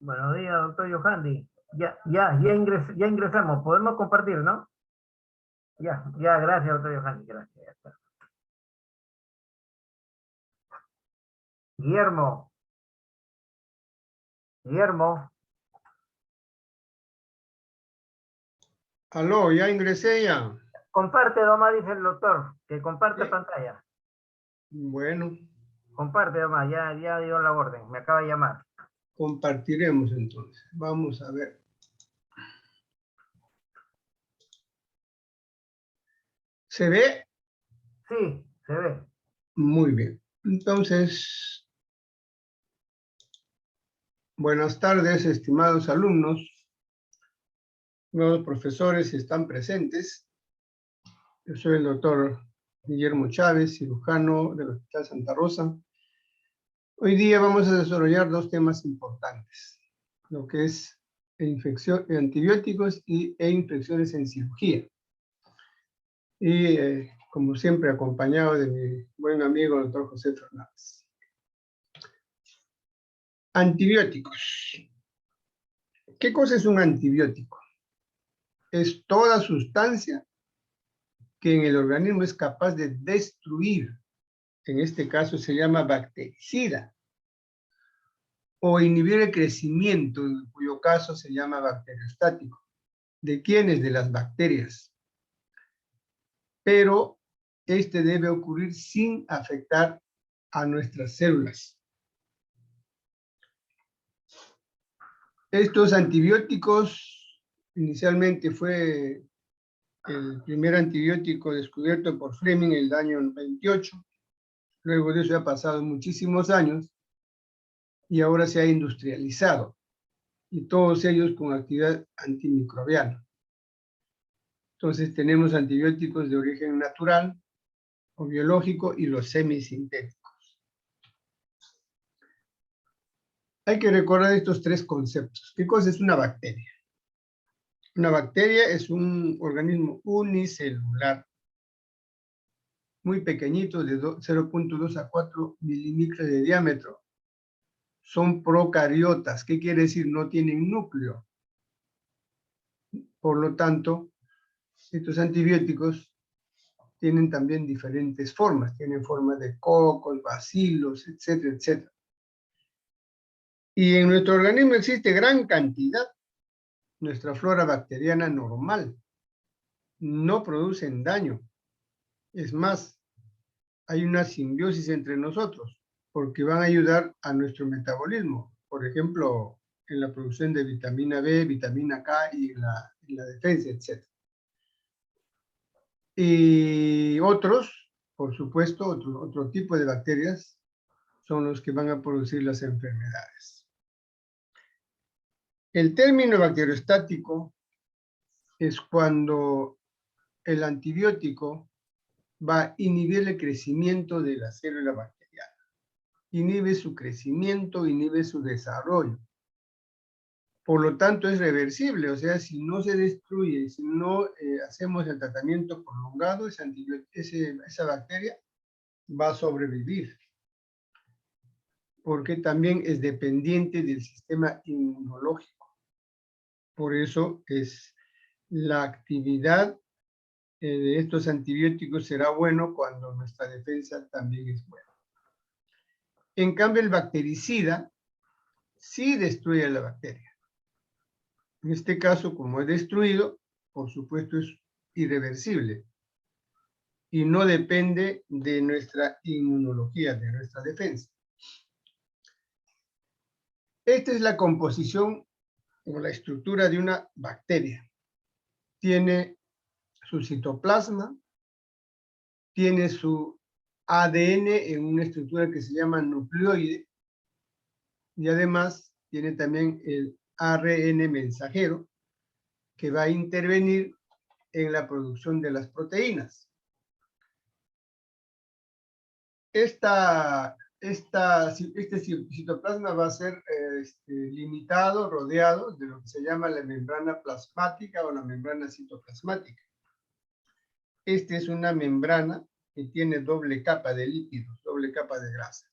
Buenos días, doctor Yohandi. Ya ingresamos. Podemos compartir, ¿no? Ya, gracias, doctor Yohandi. Gracias. Ya está. Guillermo. Guillermo. Aló, ya ingresé ya. Comparte, nomás dice el doctor, que comparte ¿Sí? pantalla. Bueno. Comparte, nomás, ya dio la orden. Me acaba de llamar. Compartiremos entonces. Vamos a ver. ¿Se ve? Sí, se ve. Muy bien. Entonces, buenas tardes, estimados alumnos, nuevos profesores si están presentes. Yo soy el doctor Guillermo Chávez, cirujano del Hospital Santa Rosa. Hoy día vamos a desarrollar dos temas importantes, lo que es antibióticos e infecciones en cirugía. Y como siempre acompañado de mi buen amigo el doctor José Fernández. Antibióticos. ¿Qué cosa es un antibiótico? Es toda sustancia que en el organismo es capaz de destruir. En este caso se llama bactericida. O inhibir el crecimiento, en cuyo caso se llama bacteriostático. ¿De quiénes? De las bacterias. Pero este debe ocurrir sin afectar a nuestras células. Estos antibióticos, inicialmente fue el primer antibiótico descubierto por Fleming en el año 28. Luego de eso ha pasado muchísimos años y ahora se ha industrializado. Y todos ellos con actividad antimicrobiana. Entonces tenemos antibióticos de origen natural o biológico y los semisintéticos. Hay que recordar estos tres conceptos. ¿Qué cosa es una bacteria? Una bacteria es un organismo unicelular, muy pequeñito, de 0.2 a 4 milímetros de diámetro. Son procariotas. ¿Qué quiere decir? No tienen núcleo. Por lo tanto, estos antibióticos tienen también diferentes formas. Tienen formas de cocos, bacilos, etcétera, etcétera. Y en nuestro organismo existe gran cantidad. Nuestra flora bacteriana normal. No producen daño. Es más, hay una simbiosis entre nosotros, porque van a ayudar a nuestro metabolismo. Por ejemplo, en la producción de vitamina B, vitamina K y en la defensa, etc. Y otros, por supuesto, otro tipo de bacterias son los que van a producir las enfermedades. El término bacteriostático es cuando el antibiótico va a inhibir el crecimiento de la célula bacteriana. Inhibe su crecimiento, inhibe su desarrollo. Por lo tanto, es reversible, o sea, si no se destruye, si no hacemos el tratamiento prolongado, esa bacteria va a sobrevivir, porque también es dependiente del sistema inmunológico. Por eso es la actividad de estos antibióticos será bueno cuando nuestra defensa también es buena. En cambio, el bactericida sí destruye a la bacteria. En este caso, como es destruido, por supuesto es irreversible y no depende de nuestra inmunología, de nuestra defensa. Esta es la composición o la estructura de una bacteria. Tiene su citoplasma, tiene su ADN en una estructura que se llama nucleoide y además tiene también el ARN mensajero que va a intervenir en la producción de las proteínas. Este citoplasma va a ser limitado, rodeado de lo que se llama la membrana plasmática o la membrana citoplasmática. Esta es una membrana que tiene doble capa de lípidos, doble capa de grasa.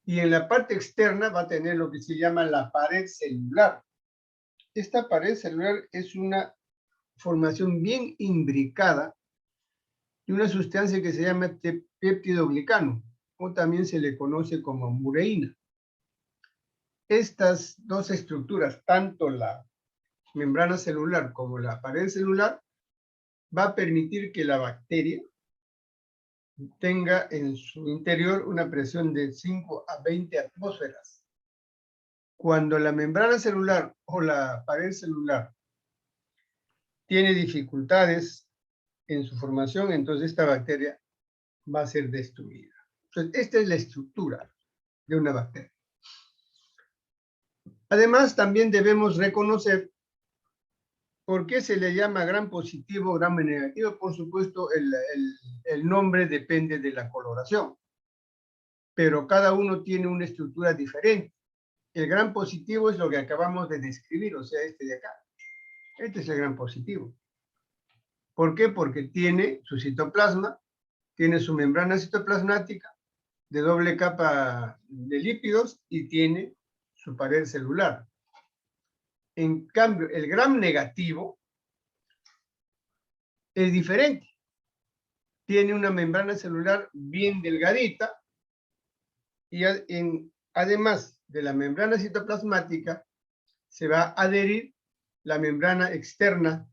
Y en la parte externa va a tener lo que se llama la pared celular. Esta pared celular es una formación bien imbricada de una sustancia que se llama péptidoglicano, o también se le conoce como mureína. Estas dos estructuras, tanto la membrana celular como la pared celular, va a permitir que la bacteria tenga en su interior una presión de 5 a 20 atmósferas. Cuando la membrana celular o la pared celular tiene dificultades en su formación, entonces esta bacteria va a ser destruida. Entonces, esta es la estructura de una bacteria. Además, también debemos reconocer por qué se le llama gram positivo, gram negativo. Por supuesto, el nombre depende de la coloración, pero cada uno tiene una estructura diferente. El gram positivo es lo que acabamos de describir, o sea, este de acá. Este es el gram positivo. ¿Por qué? Porque tiene su citoplasma, tiene su membrana citoplasmática de doble capa de lípidos y tiene su pared celular. En cambio, el gram negativo es diferente. Tiene una membrana celular bien delgadita y además de la membrana citoplasmática se va a adherir la membrana externa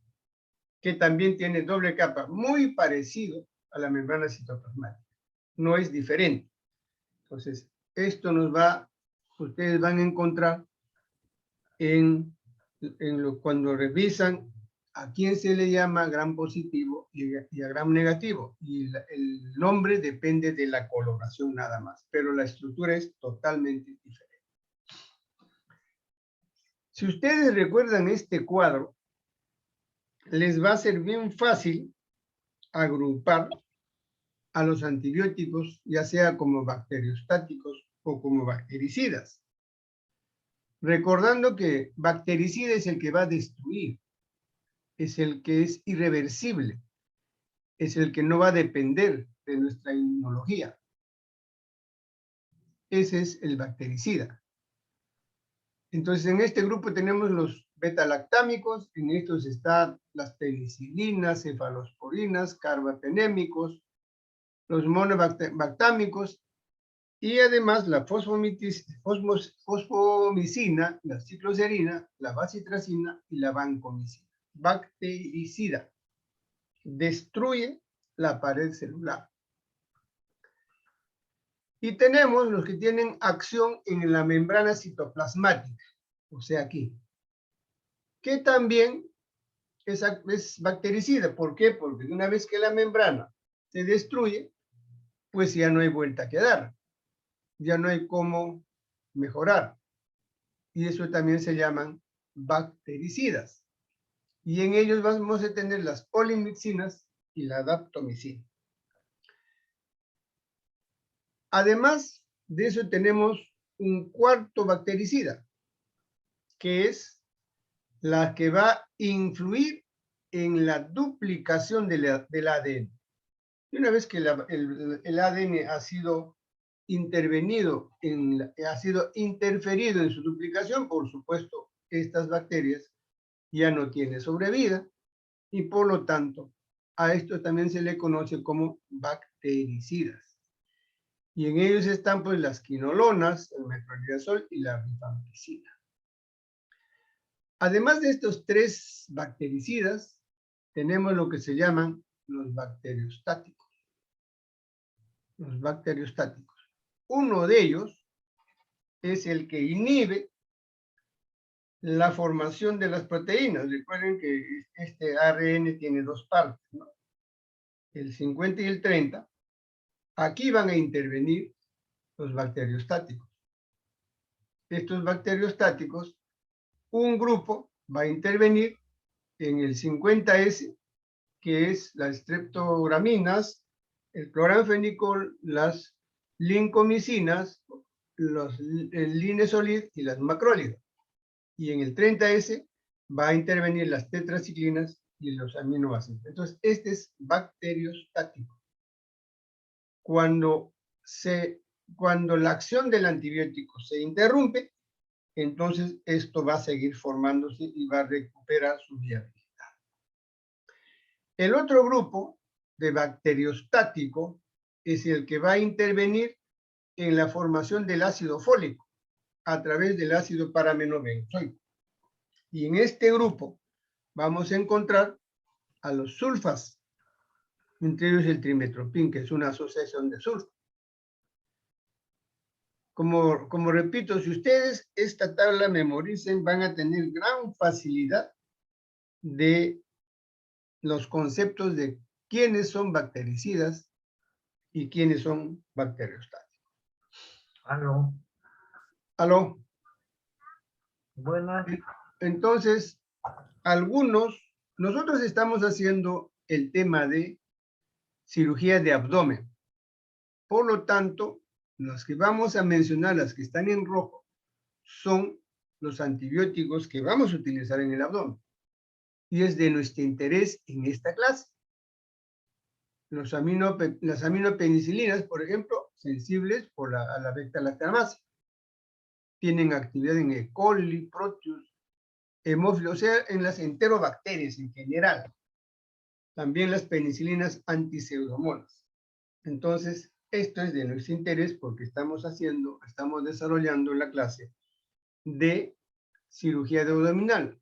que también tiene doble capa, muy parecido a la membrana citoplasmática. No es diferente. Entonces, esto ustedes van a encontrar cuando revisan a quién se le llama gram positivo y a gram negativo. Y el nombre depende de la coloración nada más, pero la estructura es totalmente diferente. Si ustedes recuerdan este cuadro, les va a ser bien fácil agrupar a los antibióticos, ya sea como bacteriostáticos o como bactericidas. Recordando que bactericida es el que va a destruir, es el que es irreversible, es el que no va a depender de nuestra inmunología. Ese es el bactericida. Entonces, en este grupo tenemos los beta-lactámicos, en estos están las penicilinas, cefalosporinas, carbapenémicos, los monobactámicos, y además la fosfomicina, la cicloserina, la bacitracina y la vancomicina. Bactericida. Destruye la pared celular. Y tenemos los que tienen acción en la membrana citoplasmática, o sea aquí, que también es bactericida. ¿Por qué? Porque una vez que la membrana se destruye, pues ya no hay vuelta a quedar, ya no hay cómo mejorar. Y eso también se llaman bactericidas. Y en ellos vamos a tener las polimixinas y la daptomicina. Además de eso tenemos un cuarto bactericida, que es la que va a influir en la duplicación del ADN. Y una vez que el ADN ha sido intervenido, ha sido interferido en su duplicación, por supuesto, estas bacterias ya no tienen sobrevida y por lo tanto a esto también se le conoce como bactericidas. Y en ellos están pues las quinolonas, el metronidazol y la rifampicina. Además de estos tres bactericidas, tenemos lo que se llaman los bacteriostáticos. Los bacteriostáticos. Uno de ellos es el que inhibe la formación de las proteínas. Recuerden que este ARN tiene dos partes, ¿no? El 50 y el 30. Aquí van a intervenir los bacteriostáticos. Estos bacteriostáticos, un grupo va a intervenir en el 50S, que es las streptograminas, el cloranfenicol, las lincomicinas, el linesolid y las macrólidas. Y en el 30S va a intervenir las tetraciclinas y los aminoácidos. Entonces, este es bacteriostático. Cuando se cuando la acción del antibiótico se interrumpe, entonces esto va a seguir formándose y va a recuperar su viabilidad. El otro grupo de bacteriostático es el que va a intervenir en la formación del ácido fólico a través del ácido paramenobenzoico. Y en este grupo vamos a encontrar a los sulfas, entre ellos el trimetoprim, que es una asociación de sulfa. Como repito, si ustedes esta tabla memoricen, van a tener gran facilidad de los conceptos de quiénes son bactericidas y quiénes son bacteriostáticos. Aló. ¿Aló? Buenas. Entonces, nosotros estamos haciendo el tema de cirugía de abdomen. Por lo tanto, los que vamos a mencionar, las que están en rojo, son los antibióticos que vamos a utilizar en el abdomen. Y es de nuestro interés en esta clase. Las aminopenicilinas, por ejemplo, sensibles a la beta-lactamasa. Tienen actividad en E. coli, Proteus, hemófilos, o sea, en las enterobacterias en general. También las penicilinas antiseudomonas. Entonces, esto es de nuestro interés porque estamos desarrollando la clase de cirugía de abdominal,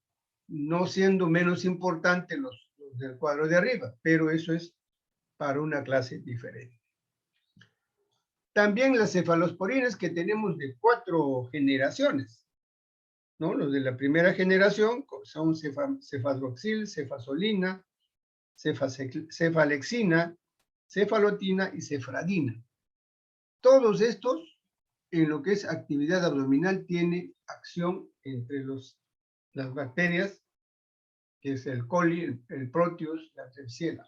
no siendo menos importante los del cuadro de arriba, pero eso es para una clase diferente. También las cefalosporinas que tenemos de 4 generaciones, ¿no? Los de la primera generación son cefadroxil, cefazolina, cefalexina, cefalotina y cefradina. Todos estos, en lo que es actividad abdominal, tiene acción entre las bacterias, que es el coli, el Proteus, la Klebsiella.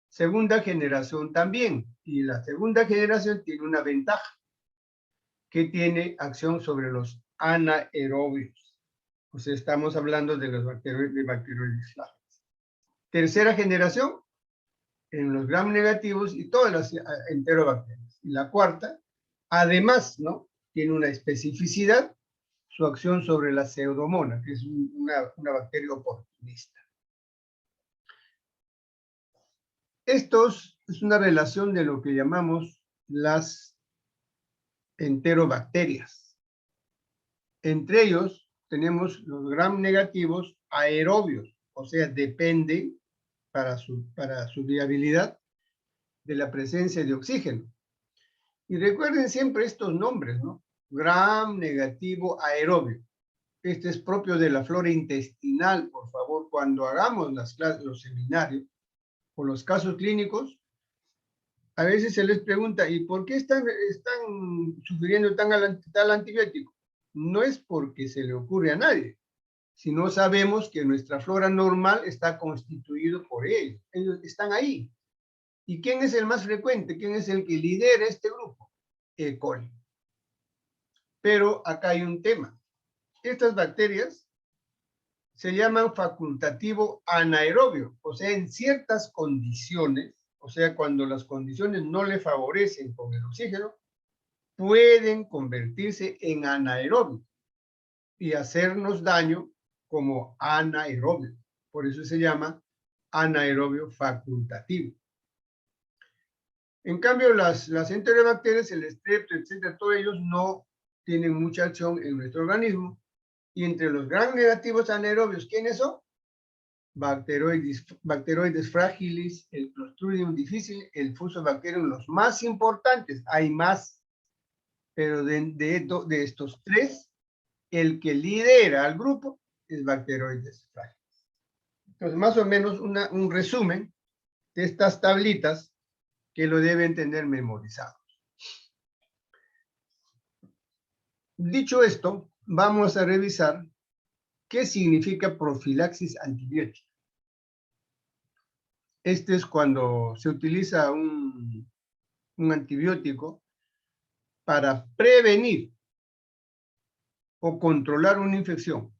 Segunda generación también, y la segunda generación tiene una ventaja, que tiene acción sobre los anaerobios. O sea, estamos hablando de los bacteroides flagelos. Tercera generación, en los gram negativos y todas las enterobacterias. Y la cuarta, además, ¿no? Tiene una especificidad, su acción sobre la pseudomona, que es una bacteria oportunista. Esto es una relación de lo que llamamos las enterobacterias. Entre ellos tenemos los gram negativos aerobios, o sea, dependen para su viabilidad de la presencia de oxígeno. Y recuerden siempre estos nombres, ¿no? Gram negativo aerobio. Este es propio de la flora intestinal, por favor, cuando hagamos los seminarios o los casos clínicos, a veces se les pregunta, ¿y por qué están sufriendo tal antibiótico? No es porque se le ocurre a nadie, sino sabemos que nuestra flora normal está constituido por ellos. Ellos están ahí. ¿Y quién es el más frecuente? ¿Quién es el que lidera este grupo? E. coli. Pero acá hay un tema. Estas bacterias se llaman facultativo anaerobio, o sea, en ciertas condiciones, o sea, cuando las condiciones no le favorecen con el oxígeno, pueden convertirse en anaerobio y hacernos daño como anaerobio. Por eso se llama anaerobio facultativo. En cambio, las enterobacterias, el estrepto, etcétera, todos ellos no tienen mucha acción en nuestro organismo. Y entre los gram negativos anaerobios, ¿quiénes son? Bacteroides fragilis, el Clostridium difficile, el Fusobacterium, los más importantes. Hay más, pero de estos tres, el que lidera al grupo es Bacteroides fragilis. Entonces, más o menos un resumen de estas tablitas que lo deben tener memorizado. Dicho esto, vamos a revisar qué significa profilaxis antibiótica. Este es cuando se utiliza un antibiótico para prevenir o controlar una infección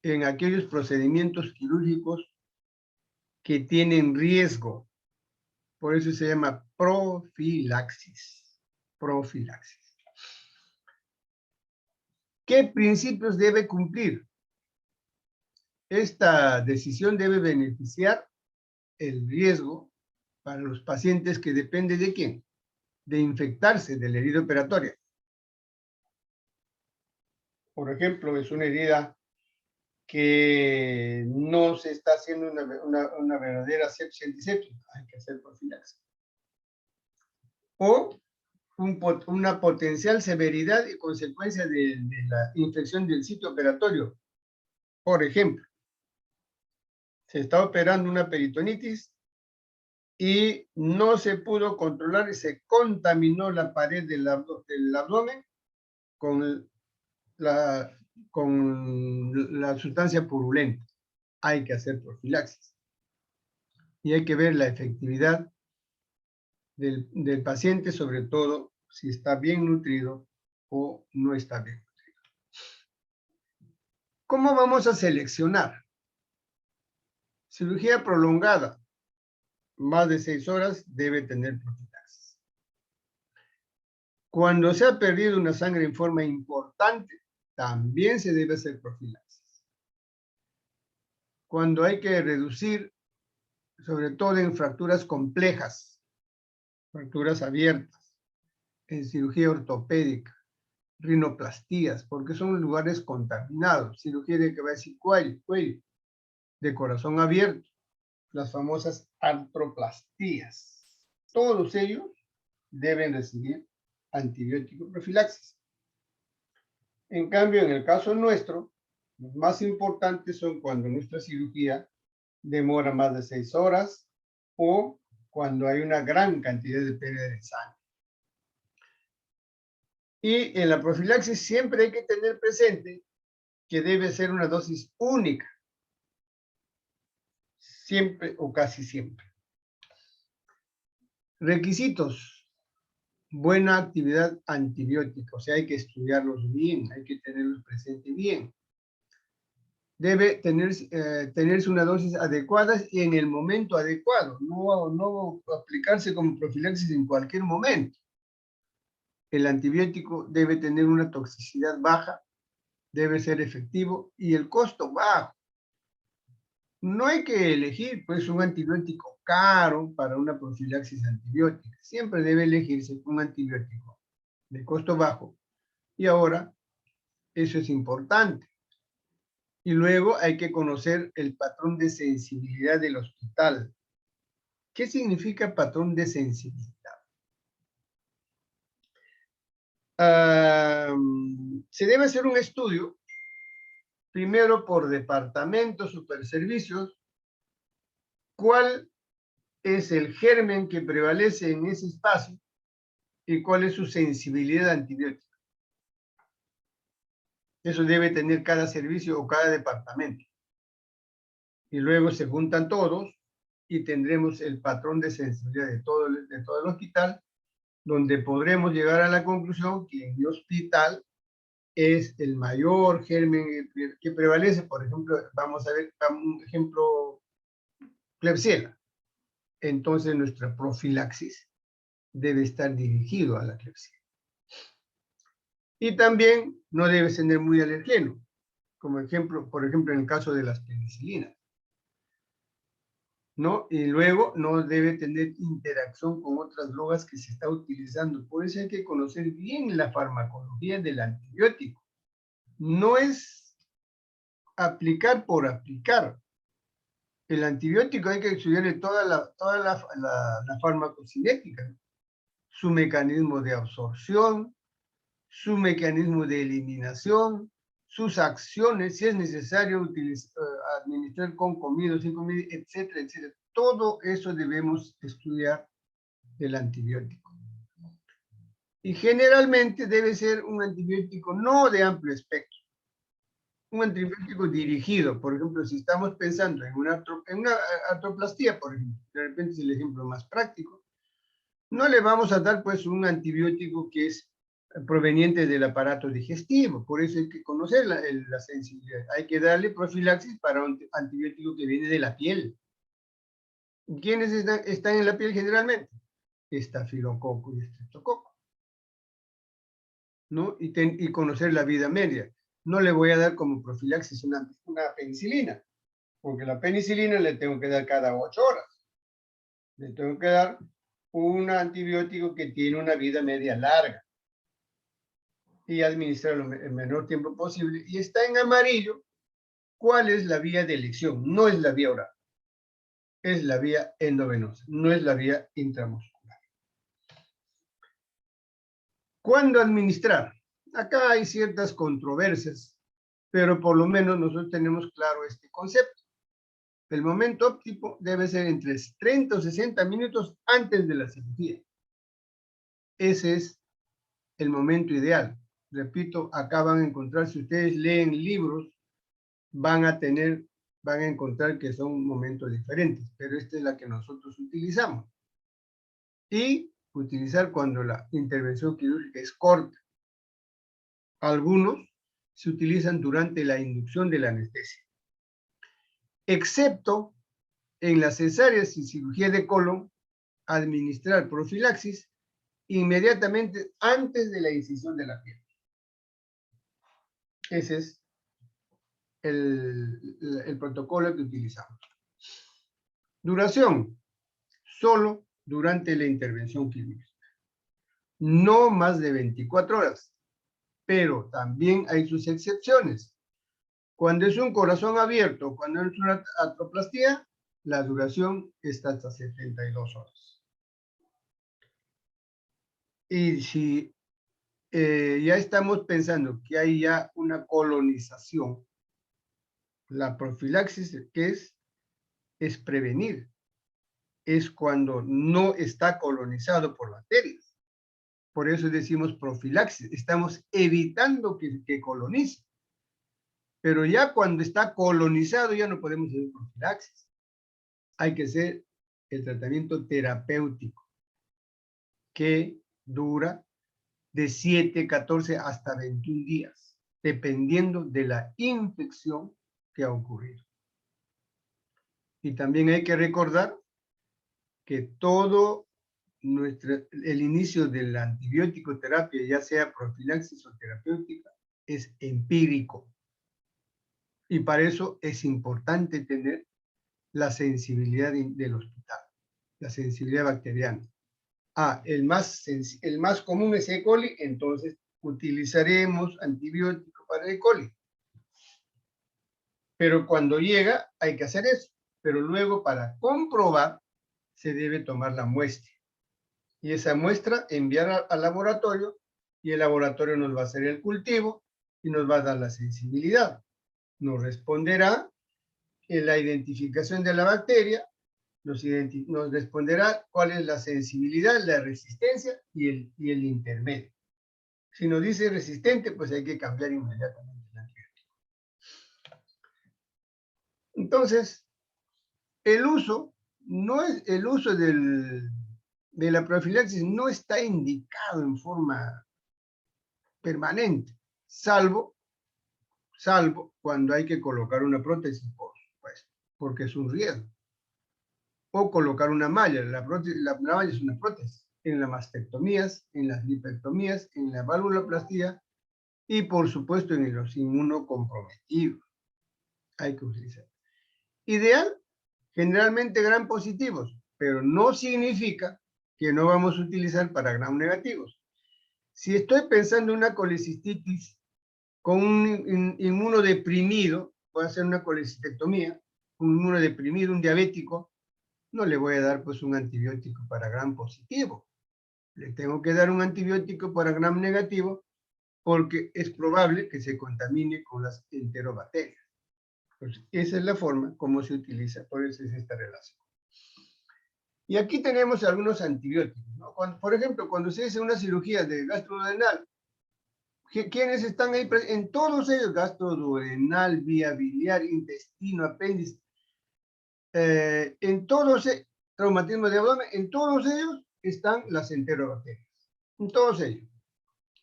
en aquellos procedimientos quirúrgicos que tienen riesgo. Por eso se llama profilaxis. profilaxis. ¿Qué principios debe cumplir? Esta decisión debe beneficiar el riesgo para los pacientes que depende de quién, de infectarse de la herida operatoria. Por ejemplo, es una herida que no se está haciendo una verdadera sepsia antiséptica, hay que hacer profilaxis. O una potencial severidad y consecuencia de la infección del sitio operatorio. Por ejemplo, se está operando una peritonitis y no se pudo controlar y se contaminó la pared del abdomen con la sustancia purulenta. Hay que hacer profilaxis. Y hay que ver la efectividad del paciente, sobre todo si está bien nutrido o no está bien nutrido. ¿Cómo vamos a seleccionar? Cirugía prolongada, más de 6 horas, debe tener profilaxis. Cuando se ha perdido una sangre en forma importante, también se debe hacer profilaxis. Cuando hay que reducir, sobre todo en fracturas complejas, fracturas abiertas, en cirugía ortopédica, rinoplastías, porque son lugares contaminados, cirugía de cabeza y cuello, de corazón abierto, las famosas artroplastías. Todos ellos deben recibir antibiótico profilaxis. En cambio, en el caso nuestro, los más importantes son cuando nuestra cirugía demora más de 6 horas o cuando hay una gran cantidad de pérdida de sangre. Y en la profilaxis siempre hay que tener presente que debe ser una dosis única. Siempre o casi siempre. Requisitos. Buena actividad antibiótica. O sea, hay que estudiarlos bien, hay que tenerlos presentes bien. Debe tenerse una dosis adecuada y en el momento adecuado. No aplicarse como profilaxis en cualquier momento. El antibiótico debe tener una toxicidad baja, debe ser efectivo y el costo bajo. No hay que elegir pues un antibiótico caro para una profilaxis antibiótica. Siempre debe elegirse un antibiótico de costo bajo. Y ahora, eso es importante. Y luego hay que conocer el patrón de sensibilidad del hospital. ¿Qué significa patrón de sensibilidad? Se debe hacer un estudio, primero por departamentos, superservicios, cuál es el germen que prevalece en ese espacio y cuál es su sensibilidad antibiótica. Eso debe tener cada servicio o cada departamento. Y luego se juntan todos y tendremos el patrón de sensibilidad de todo el hospital, donde podremos llegar a la conclusión que en mi hospital es el mayor germen que prevalece. Por ejemplo, vamos a ver un ejemplo, Klebsiella. Entonces nuestra profilaxis debe estar dirigido a la Klebsiella. Y también no debe ser muy alergeno, como ejemplo, por ejemplo, en el caso de las penicilinas, ¿no? Y luego no debe tener interacción con otras drogas que se está utilizando. Por eso hay que conocer bien la farmacología del antibiótico. No es aplicar por aplicar. El antibiótico hay que estudiar toda la farmacocinética, su mecanismo de absorción, su mecanismo de eliminación, sus acciones, si es necesario administrar con comida, sin comida, etcétera, etcétera. Todo eso debemos estudiar del antibiótico. Y generalmente debe ser un antibiótico no de amplio espectro, un antibiótico dirigido. Por ejemplo, si estamos pensando en una artroplastía, por ejemplo, de repente es el ejemplo más práctico, no le vamos a dar pues un antibiótico que es proveniente del aparato digestivo, por eso hay que conocer la sensibilidad. Hay que darle profilaxis para un antibiótico que viene de la piel. ¿Quiénes están en la piel generalmente? Estafilococo y estreptococo. ¿no? Y conocer la vida media. No le voy a dar como profilaxis una penicilina, porque la penicilina le tengo que dar cada 8 horas. Le tengo que dar un antibiótico que tiene una vida media larga y administrarlo el menor tiempo posible. Y está en amarillo cuál es la vía de elección. No es la vía oral, es la vía endovenosa, no es la vía intramuscular. ¿Cuándo administrar? Acá hay ciertas controversias, pero por lo menos nosotros tenemos claro este concepto. El momento óptimo debe ser entre 30 o 60 minutos antes de la cirugía. Ese es el momento ideal. Repito, acá van a encontrar, si ustedes leen libros, van a encontrar que son momentos diferentes, pero esta es la que nosotros utilizamos. Y utilizar cuando la intervención quirúrgica es corta. Algunos se utilizan durante la inducción de la anestesia. Excepto en las cesáreas y cirugía de colon, administrar profilaxis inmediatamente antes de la incisión de la piel. Ese es el protocolo que utilizamos. Duración, solo durante la intervención quirúrgica. No más de 24 horas, pero también hay sus excepciones. Cuando es un corazón abierto, cuando es una artroplastía, la duración está hasta 72 horas. Y si ya estamos pensando que hay ya una colonización, la profilaxis, ¿qué es prevenir. Es cuando no está colonizado por bacterias. Por eso decimos profilaxis. Estamos evitando que colonice. Pero ya cuando está colonizado ya no podemos hacer profilaxis. Hay que hacer el tratamiento terapéutico que dura de 7, 14 hasta 21 días, dependiendo de la infección que ha ocurrido. Y también hay que recordar que todo el inicio de la antibiótico terapia, ya sea profilaxis o terapéutica, es empírico. Y para eso es importante tener la sensibilidad del hospital, la sensibilidad bacteriana. El más común es E. coli, entonces utilizaremos antibiótico para E. coli. Pero cuando llega hay que hacer eso. Pero luego para comprobar se debe tomar la muestra. Y esa muestra enviar al laboratorio y el laboratorio nos va a hacer el cultivo y nos va a dar la sensibilidad. Nos responderá en la identificación de la bacteria, nos responderá cuál es la sensibilidad, la resistencia y el intermedio. Si nos dice resistente, pues hay que cambiar inmediatamente el antibiótico. Entonces, el uso de la profilaxis no está indicado en forma permanente, salvo cuando hay que colocar una prótesis, por supuesto, porque es un riesgo. O colocar una malla. La malla es una prótesis. En las mastectomías, en las lipectomías, en la valvuloplastía y, por supuesto, en los inmunocomprometidos. Hay que utilizar. Ideal, generalmente gram positivos, pero no significa que no vamos a utilizar para gram negativos. Si estoy pensando en una colecistitis con un inmunodeprimido, voy a hacer una colecistectomía, un inmunodeprimido, un diabético, no le voy a dar pues un antibiótico para gram positivo. Le tengo que dar un antibiótico para gram negativo porque es probable que se contamine con las enterobacterias. Pues esa es la forma como se utiliza, por eso es esta relación. Y aquí tenemos algunos antibióticos, ¿no? Por ejemplo, cuando se hace una cirugía de gastroduodenal, ¿quiénes están ahí? En todos ellos, gastroduodenal, vía biliar, intestino, apéndice, en todos, traumatismo de abdomen, en todos ellos están las enterobacterias, en todos ellos.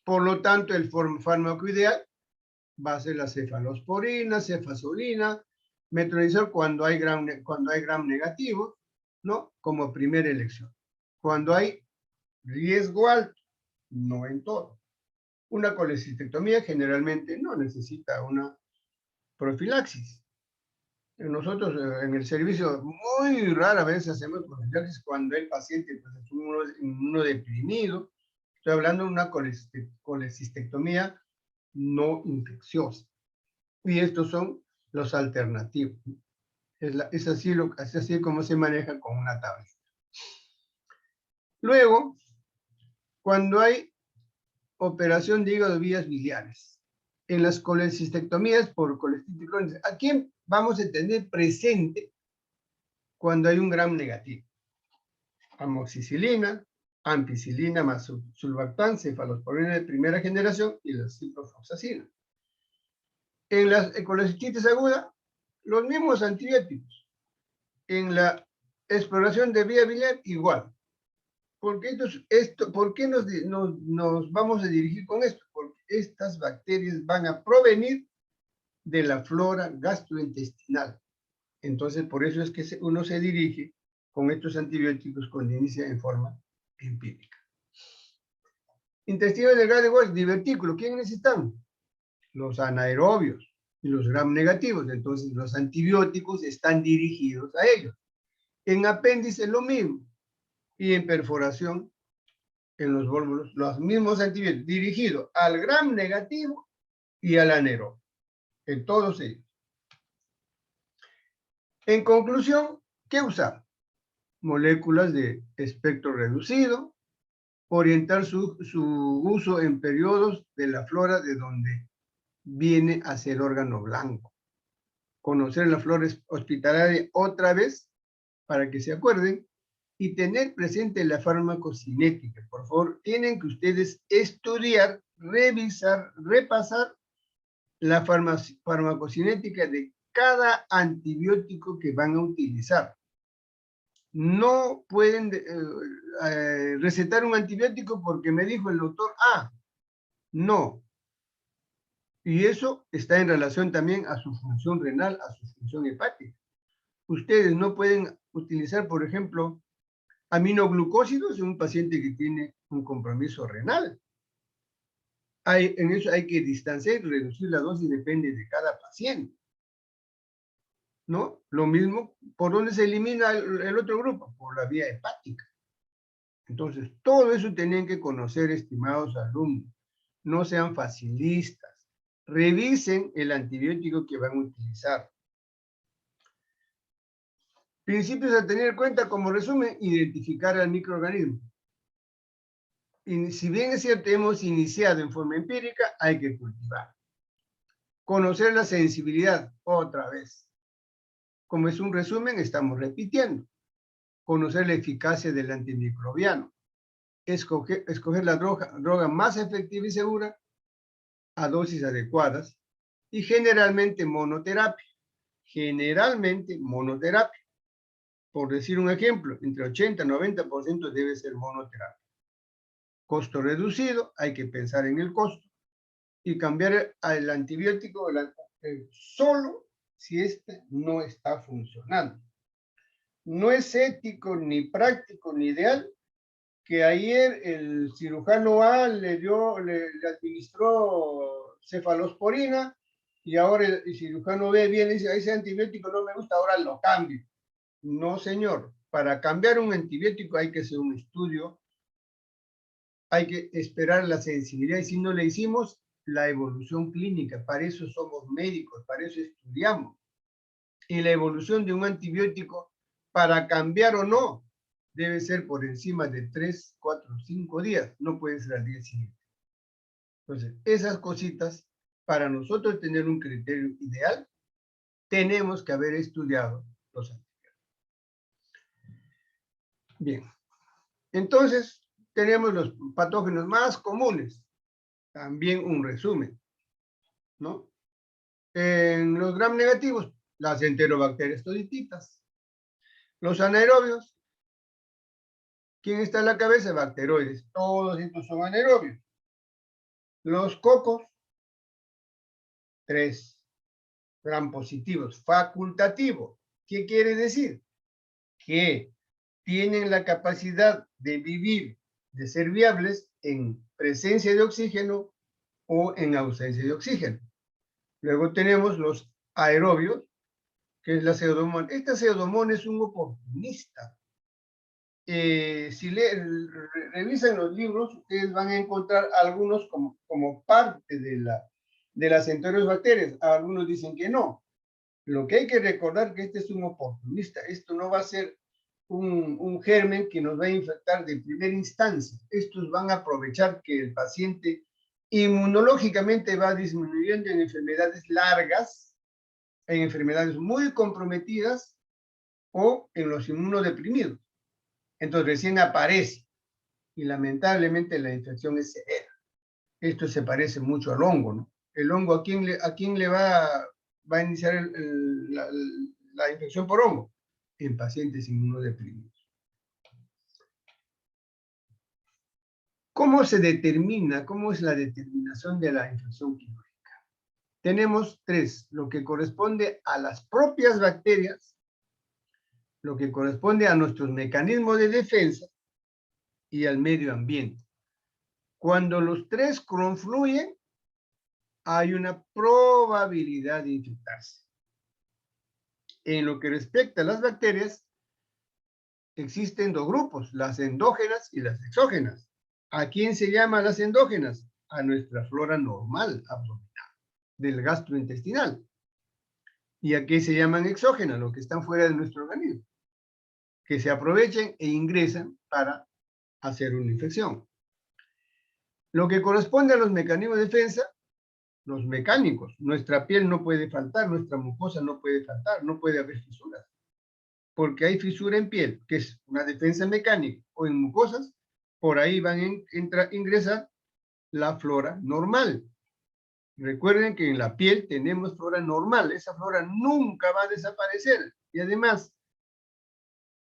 Por lo tanto, el fármaco ideal va a ser la cefalosporina, cefazolina, metronidazol cuando hay gram negativo, ¿no? Como primera elección. Cuando hay riesgo alto, no en todo. Una colecistectomía generalmente no necesita una profilaxis. Nosotros en el servicio muy rara vez hacemos profilaxis cuando el paciente pues, es inmunodeprimido. Estoy hablando de una colecistectomía no infecciosa. Y estos son los alternativos. Es así como se maneja con una tabla. Luego, cuando hay operación de hígado de vías biliares, en las colecistectomías por colecitis crónica, ¿a quién vamos a tener presente cuando hay un gram negativo? Amoxicilina, ampicilina más sulbactam, cefalosporina de primera generación y la ciprofloxacina. En la colecitis aguda, los mismos antibióticos. En la exploración de vía biliar, igual. ¿Por qué nos vamos a dirigir con esto? Porque estas bacterias van a provenir de la flora gastrointestinal. Entonces, por eso es que uno se dirige con estos antibióticos cuando inicia en forma empírica. Intestino delgado igual, divertículo, ¿quién necesitan? Los anaerobios y los gram negativos. Entonces, los antibióticos están dirigidos a ellos. En apéndice lo mismo. Y en perforación, en los volúmenes, los mismos antibióticos, dirigidos al gram negativo y al anaerobio. En todos ellos. En conclusión, ¿qué usar? Moléculas de espectro reducido, orientar su uso en periodos de la flora de donde viene a ser órgano blanco. Conocer la flora hospitalaria otra vez, para que se acuerden, y tener presente la farmacocinética. Por favor, tienen que ustedes estudiar, revisar, repasar la farmacocinética de cada antibiótico que van a utilizar. No pueden recetar un antibiótico porque me dijo el doctor A. No. Y eso está en relación también a su función renal, a su función hepática. Ustedes no pueden utilizar, por ejemplo, aminoglucósidos en un paciente que tiene un compromiso renal. En eso hay que distanciar y reducir la dosis, depende de cada paciente. ¿No? Lo mismo, ¿por dónde se elimina el otro grupo? Por la vía hepática. Entonces, todo eso tienen que conocer, estimados alumnos. No sean facilistas. Revisen el antibiótico que van a utilizar. Principios a tener en cuenta como resumen, identificar al microorganismo. Y si bien es cierto, hemos iniciado en forma empírica, hay que cultivar. Conocer la sensibilidad, otra vez. Como es un resumen, estamos repitiendo. Conocer la eficacia del antimicrobiano. Escoger la droga más efectiva y segura a dosis adecuadas y generalmente monoterapia. Generalmente monoterapia. Por decir un ejemplo, entre 80 y 90% debe ser monoterapia. Costo reducido, hay que pensar en el costo y cambiar el antibiótico solo si este no está funcionando. No es ético, ni práctico, ni ideal que ayer el cirujano A le administró cefalosporina y ahora el cirujano B viene y dice, ese antibiótico no me gusta, ahora lo cambio. No, señor. Para cambiar un antibiótico hay que hacer un estudio, hay que esperar la sensibilidad y si no le hicimos, la evolución clínica. Para eso somos médicos, para eso estudiamos. Y la evolución de un antibiótico, para cambiar o no, debe ser por encima de 3, 4, 5 días. No puede ser al día siguiente. Entonces, esas cositas, para nosotros tener un criterio ideal, tenemos que haber estudiado los antibióticos. Bien. Entonces, tenemos los patógenos más comunes. También un resumen, ¿no? En los gram negativos, las enterobacterias todititas. Los anaerobios, ¿quién está en la cabeza? Bacteroides. Todos estos son anaerobios. Los cocos, 3 gram positivos. Facultativo. ¿Qué quiere decir? Que tienen la capacidad de vivir, de ser viables en presencia de oxígeno o en ausencia de oxígeno. Luego tenemos los aerobios, que es la pseudomona. Esta pseudomona es un oportunista. Si revisan los libros, ustedes van a encontrar algunos como parte de las enterobacterias. Algunos dicen que no. Lo que hay que recordar que este es un oportunista. Esto no va a ser un germen que nos va a infectar de primera instancia. Estos van a aprovechar que el paciente inmunológicamente va disminuyendo en enfermedades largas, en enfermedades muy comprometidas o en los inmunodeprimidos. Entonces recién aparece y lamentablemente la infección es severa. Esto se parece mucho al hongo, ¿no? El hongo, ¿a quién le va a iniciar la infección por hongo? En pacientes inmunodeprimidos. ¿Cómo se determina, cómo es la determinación de la infección quirúrgica? Tenemos tres: lo que corresponde a las propias bacterias, lo que corresponde a nuestros mecanismos de defensa y al medio ambiente. Cuando los tres confluyen, hay una probabilidad de infectarse. En lo que respecta a las bacterias, existen dos grupos, las endógenas y las exógenas. ¿A quién se llama las endógenas? A nuestra flora normal abdominal, del gastrointestinal. ¿Y a qué se llaman exógenas? Los que están fuera de nuestro organismo, que se aprovechen e ingresan para hacer una infección. Lo que corresponde a los mecanismos de defensa, los mecánicos. Nuestra piel no puede faltar, nuestra mucosa no puede faltar, no puede haber fisuras. Porque hay fisura en piel, que es una defensa mecánica, o en mucosas, por ahí van a ingresar la flora normal. Recuerden que en la piel tenemos flora normal, esa flora nunca va a desaparecer, y además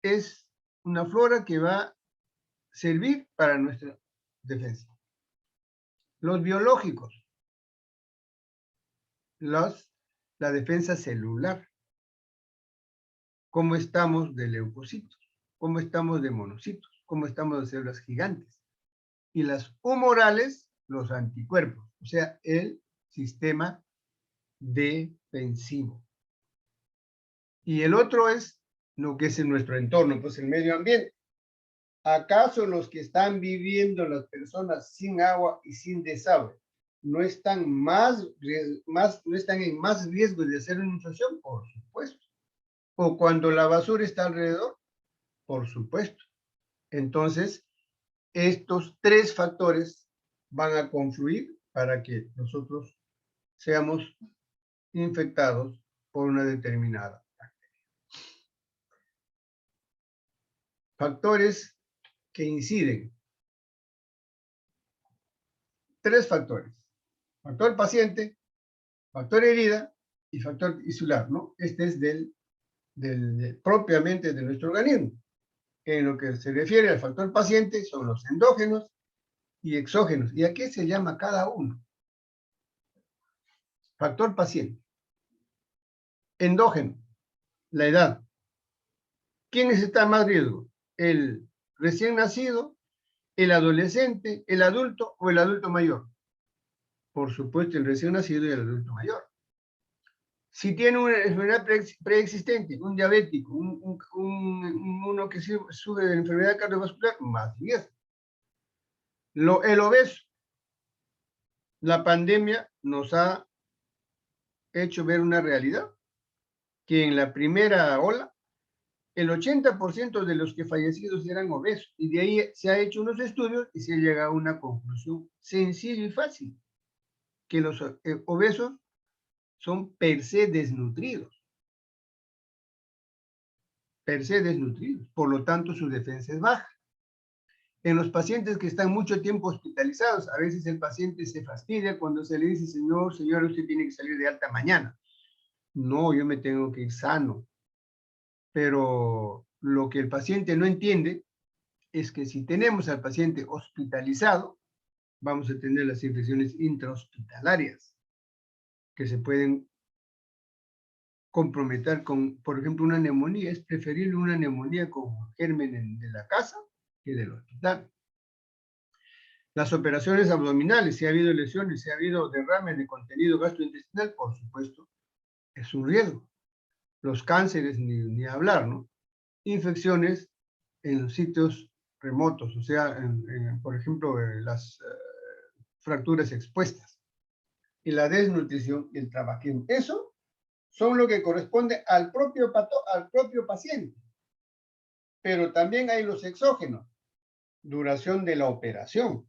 es una flora que va a servir para nuestra defensa. Los biológicos, la defensa celular, cómo estamos de leucocitos, cómo estamos de monocitos, cómo estamos de células gigantes. Y las humorales, los anticuerpos, o sea, el sistema defensivo. Y el otro es lo que es en nuestro entorno, pues el medio ambiente. ¿Acaso los que están viviendo las personas sin agua y sin desagüe no están en más riesgo de hacer una infección? Por supuesto. O cuando la basura está alrededor, por supuesto. Entonces, estos tres factores van a confluir para que nosotros seamos infectados por una determinada bacteria. Factores que inciden. Tres factores. Factor paciente, factor herida y factor tisular, ¿no? Este es propiamente de nuestro organismo. En lo que se refiere al factor paciente, son los endógenos y exógenos. ¿Y a qué se llama cada uno? Factor paciente. Endógeno, la edad. ¿Quiénes están más riesgo? ¿El recién nacido, el adolescente, el adulto o el adulto mayor? Por supuesto, el recién nacido y el adulto mayor. Si tiene una enfermedad preexistente, un diabético, uno que sufre de enfermedad cardiovascular, más riesgo. El obeso. La pandemia nos ha hecho ver una realidad, que en la primera ola, el 80% de los que fallecidos eran obesos, y de ahí se ha hecho unos estudios y se llega a una conclusión sencilla y fácil, que los obesos son per se desnutridos. Per se desnutridos, por lo tanto su defensa es baja. En los pacientes que están mucho tiempo hospitalizados, a veces el paciente se fastidia cuando se le dice, señor, usted tiene que salir de alta mañana. No, yo me tengo que ir sano. Pero lo que el paciente no entiende es que si tenemos al paciente hospitalizado, vamos a tener las infecciones intrahospitalarias, que se pueden comprometer con, por ejemplo, una neumonía. Es preferible una neumonía con germen de la casa que del hospital. Las operaciones abdominales, si ha habido lesiones, si ha habido derrames de contenido gastrointestinal, por supuesto, es un riesgo. Los cánceres, ni hablar, ¿no? Infecciones en los sitios remotos, o sea, por ejemplo, las fracturas expuestas. Y la desnutrición y el tabaquismo. Eso son lo que corresponde al propio paciente. Pero también hay los exógenos. Duración de la operación.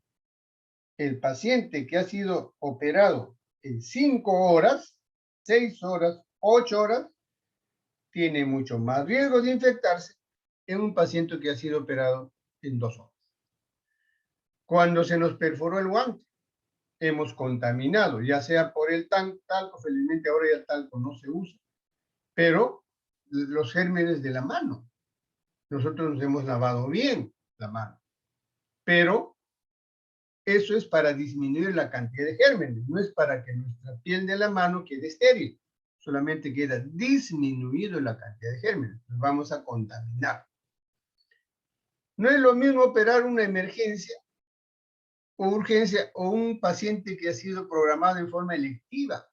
El paciente que ha sido operado en 5 horas, 6 horas, 8 horas, tiene mucho más riesgo de infectarse en un paciente que ha sido operado en 2 horas. Cuando se nos perforó el guante, hemos contaminado, ya sea por el talco, felizmente ahora ya el talco no se usa, pero los gérmenes de la mano. Nosotros nos hemos lavado bien la mano, pero eso es para disminuir la cantidad de gérmenes, no es para que nuestra piel de la mano quede estéril, solamente queda disminuido la cantidad de gérmenes, nos vamos a contaminar. No es lo mismo operar una emergencia o urgencia o un paciente que ha sido programado en forma electiva.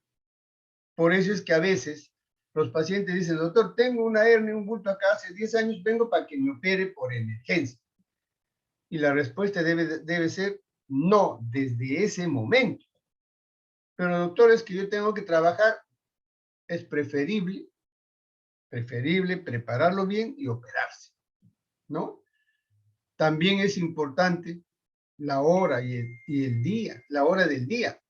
Por eso es que a veces los pacientes dicen, doctor, tengo una hernia, un bulto acá, hace 10 años vengo para que me opere por emergencia. Y la respuesta debe ser no, desde ese momento. Pero doctor, es que yo tengo que trabajar, es preferible prepararlo bien y operarse, ¿no? También es importante la hora y el día, la hora del día.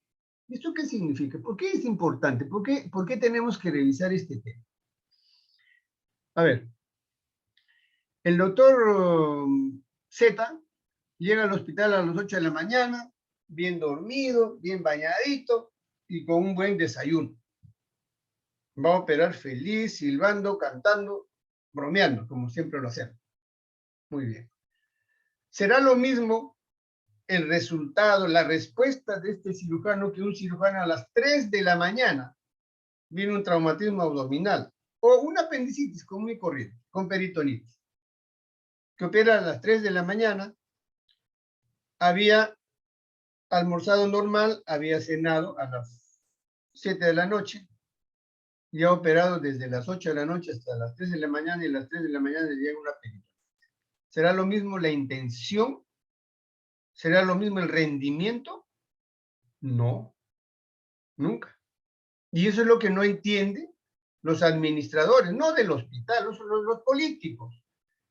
¿Esto qué significa? ¿Por qué es importante? ¿Por qué tenemos que revisar este tema? A ver, el doctor Z llega al hospital a las 8 de la mañana, bien dormido, bien bañadito y con un buen desayuno. Va a operar feliz, silbando, cantando, bromeando, como siempre lo hacemos. Muy bien. ¿Será lo mismo el resultado, la respuesta de este cirujano que un cirujano a las 3 de la mañana viene un traumatismo abdominal o una apendicitis común y corriente, con peritonitis, que opera a las 3 de la mañana, había almorzado normal, había cenado a las 7 de la noche, y ha operado desde las 8 de la noche hasta las 3 de la mañana, y a las 3 de la mañana le llega una peritonitis? ¿Será lo mismo la intención? ¿Será lo mismo el rendimiento? No, nunca. Y eso es lo que no entienden los administradores, no del hospital, los políticos.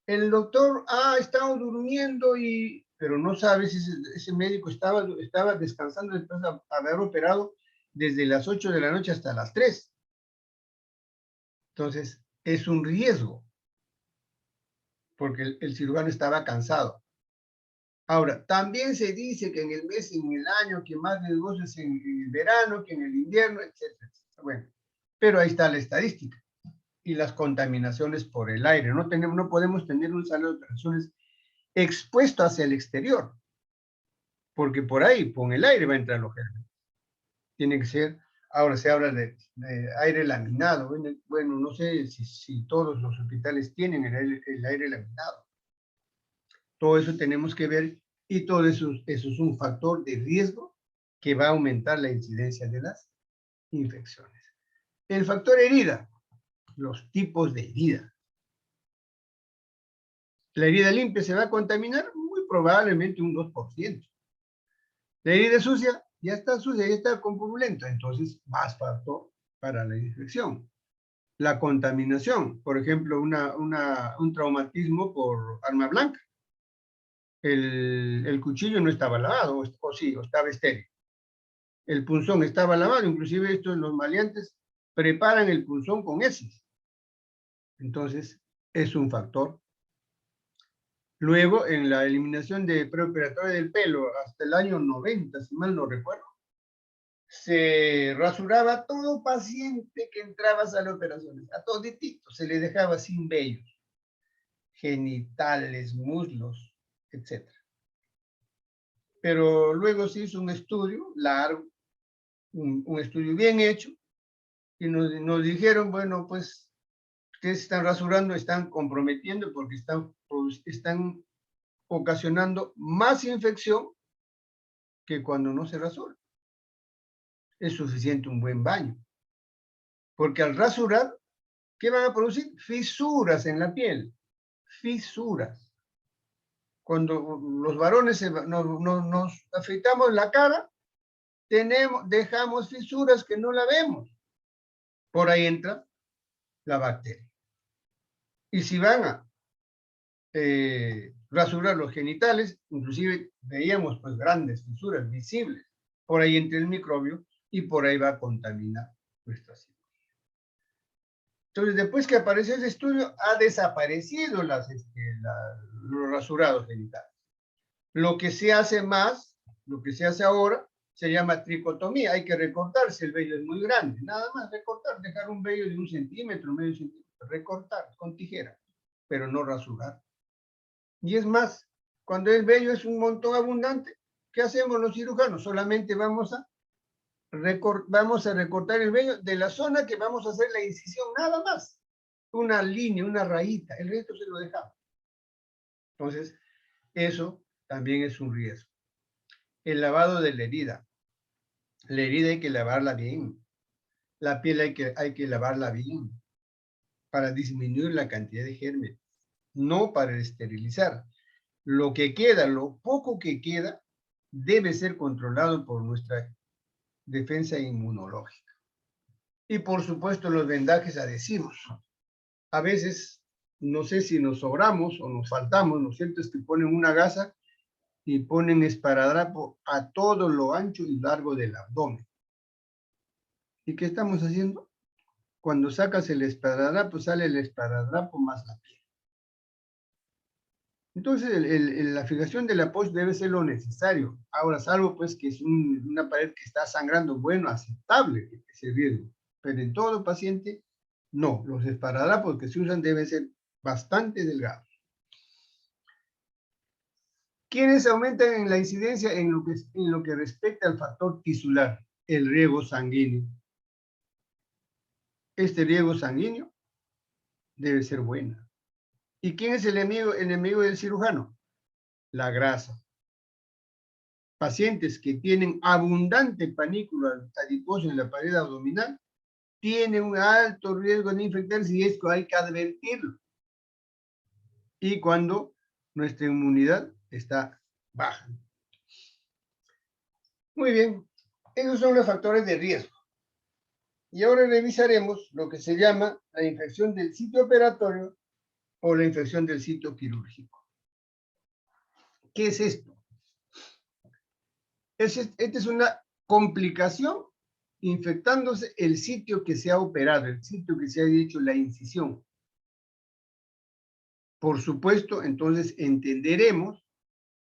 El doctor ha estado durmiendo pero no sabe si ese médico estaba descansando después de haber operado desde las 8 de la noche hasta las 3. Entonces, es un riesgo, porque el cirujano estaba cansado. Ahora, también se dice que en el mes, en el año, que más riesgoso es en el verano, que en el invierno, etcétera. Bueno, pero ahí está la estadística. Y las contaminaciones por el aire. No podemos tener un salón de operaciones expuesto hacia el exterior, porque por ahí, con el aire va a entrar los gérmenes. Tiene que ser, ahora se habla de aire laminado. Bueno, no sé si todos los hospitales tienen el aire laminado. Todo eso tenemos que ver, y todo eso es un factor de riesgo que va a aumentar la incidencia de las infecciones. El factor herida, los tipos de herida. ¿La herida limpia se va a contaminar? Muy probablemente un 2%. La herida sucia ya está sucia, ya está con purulento, entonces más factor para la infección. La contaminación, por ejemplo, un traumatismo por arma blanca. El cuchillo no estaba lavado, o sí, o estaba estéril. El punzón estaba lavado, inclusive los maleantes preparan el punzón con heces. Entonces, es un factor. Luego, en la eliminación de preoperatoria del pelo, hasta el año 90, si mal no recuerdo, se rasuraba a todo paciente que entraba a las operaciones, a toditito, se le dejaba sin vellos, genitales, muslos, etc. Pero luego se hizo un estudio largo, un estudio bien hecho, y nos dijeron, bueno, pues, ustedes están rasurando, están comprometiendo porque están ocasionando más infección que cuando no se rasura. Es suficiente un buen baño. Porque al rasurar, ¿qué van a producir? Fisuras en la piel. Fisuras. Cuando los varones nos afeitamos la cara, dejamos fisuras que no la vemos. Por ahí entra la bacteria. Y si van a rasurar los genitales, inclusive veíamos pues grandes fisuras visibles. Por ahí entra el microbio y por ahí va a contaminar nuestra cirugía. Entonces, después que apareció ese estudio, ha desaparecido los rasurados genitales. Lo que se hace más, lo que se hace ahora, se llama tricotomía. Hay que recortar si el vello es muy grande. Nada más recortar, dejar un vello de 1 centímetro, medio centímetro. Recortar con tijera, pero no rasurar. Y es más, cuando el vello es un montón abundante, ¿qué hacemos los cirujanos? Solamente vamos a recortar el vello de la zona que vamos a hacer la incisión, nada más. Una línea, una rayita, el resto se lo dejamos. Entonces, eso también es un riesgo. El lavado de la herida. La herida hay que lavarla bien. La piel hay que lavarla bien para disminuir la cantidad de gérmenes, no para esterilizar. Lo que queda, lo poco que queda, debe ser controlado por nuestra defensa inmunológica. Y por supuesto los vendajes adhesivos. A veces, no sé si nos sobramos o nos faltamos, ¿no es cierto? Es que ponen una gasa y ponen esparadrapo a todo lo ancho y largo del abdomen. ¿Y qué estamos haciendo? Cuando sacas el esparadrapo, sale el esparadrapo más la piel. Entonces, la fijación de la post debe ser lo necesario. Ahora, salvo pues que es una pared que está sangrando, bueno, aceptable ese riesgo. Pero en todo paciente, no. Los esparadrapos que se usan deben ser bastante delgados. ¿Quiénes aumentan en la incidencia en lo que respecta al factor tisular? El riego sanguíneo. Este riego sanguíneo debe ser bueno. ¿Y quién es el enemigo del cirujano? La grasa. Pacientes que tienen abundante panícula adiposa en la pared abdominal tienen un alto riesgo de infectarse y esto hay que advertirlo. Y cuando nuestra inmunidad está baja. Muy bien, esos son los factores de riesgo. Y ahora revisaremos lo que se llama la infección del sitio operatorio o la infección del sitio quirúrgico. ¿Qué es esto? Esta es una complicación infectándose el sitio que se ha operado, el sitio que se ha hecho la incisión. Por supuesto, entonces entenderemos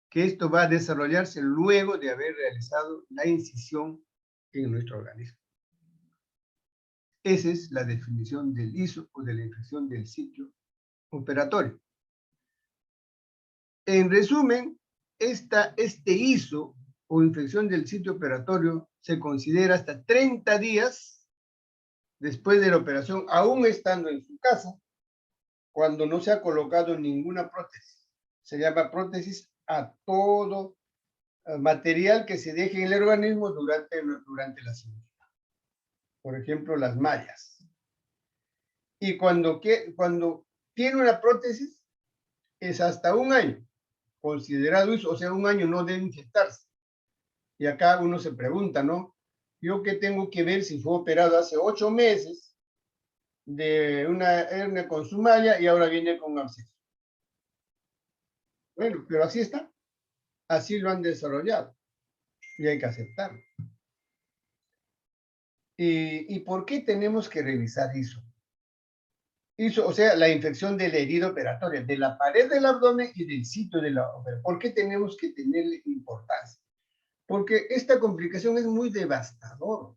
que esto va a desarrollarse luego de haber realizado la incisión en nuestro organismo. Esa es la definición del ISO o de la infección del sitio operatorio. En resumen, este ISO o infección del sitio operatorio se considera hasta 30 días después de la operación, aún estando en su casa, cuando no se ha colocado ninguna prótesis. Se llama prótesis a todo material que se deje en el organismo durante la cirugía. Por ejemplo, las mallas. Y cuando tiene una prótesis, es hasta 1 año considerado uso, o sea, 1 año no debe infectarse. Y acá uno se pregunta, ¿no? ¿Yo qué tengo que ver si fue operado hace 8 meses de una hernia con su malla y ahora viene con absceso? Bueno, pero así está. Así lo han desarrollado. Y hay que aceptarlo. ¿Y por qué tenemos que revisar eso? O sea, la infección de la herida operatoria, de la pared del abdomen y del sitio de la operación. ¿Por qué tenemos que tenerle importancia? Porque esta complicación es muy devastadora.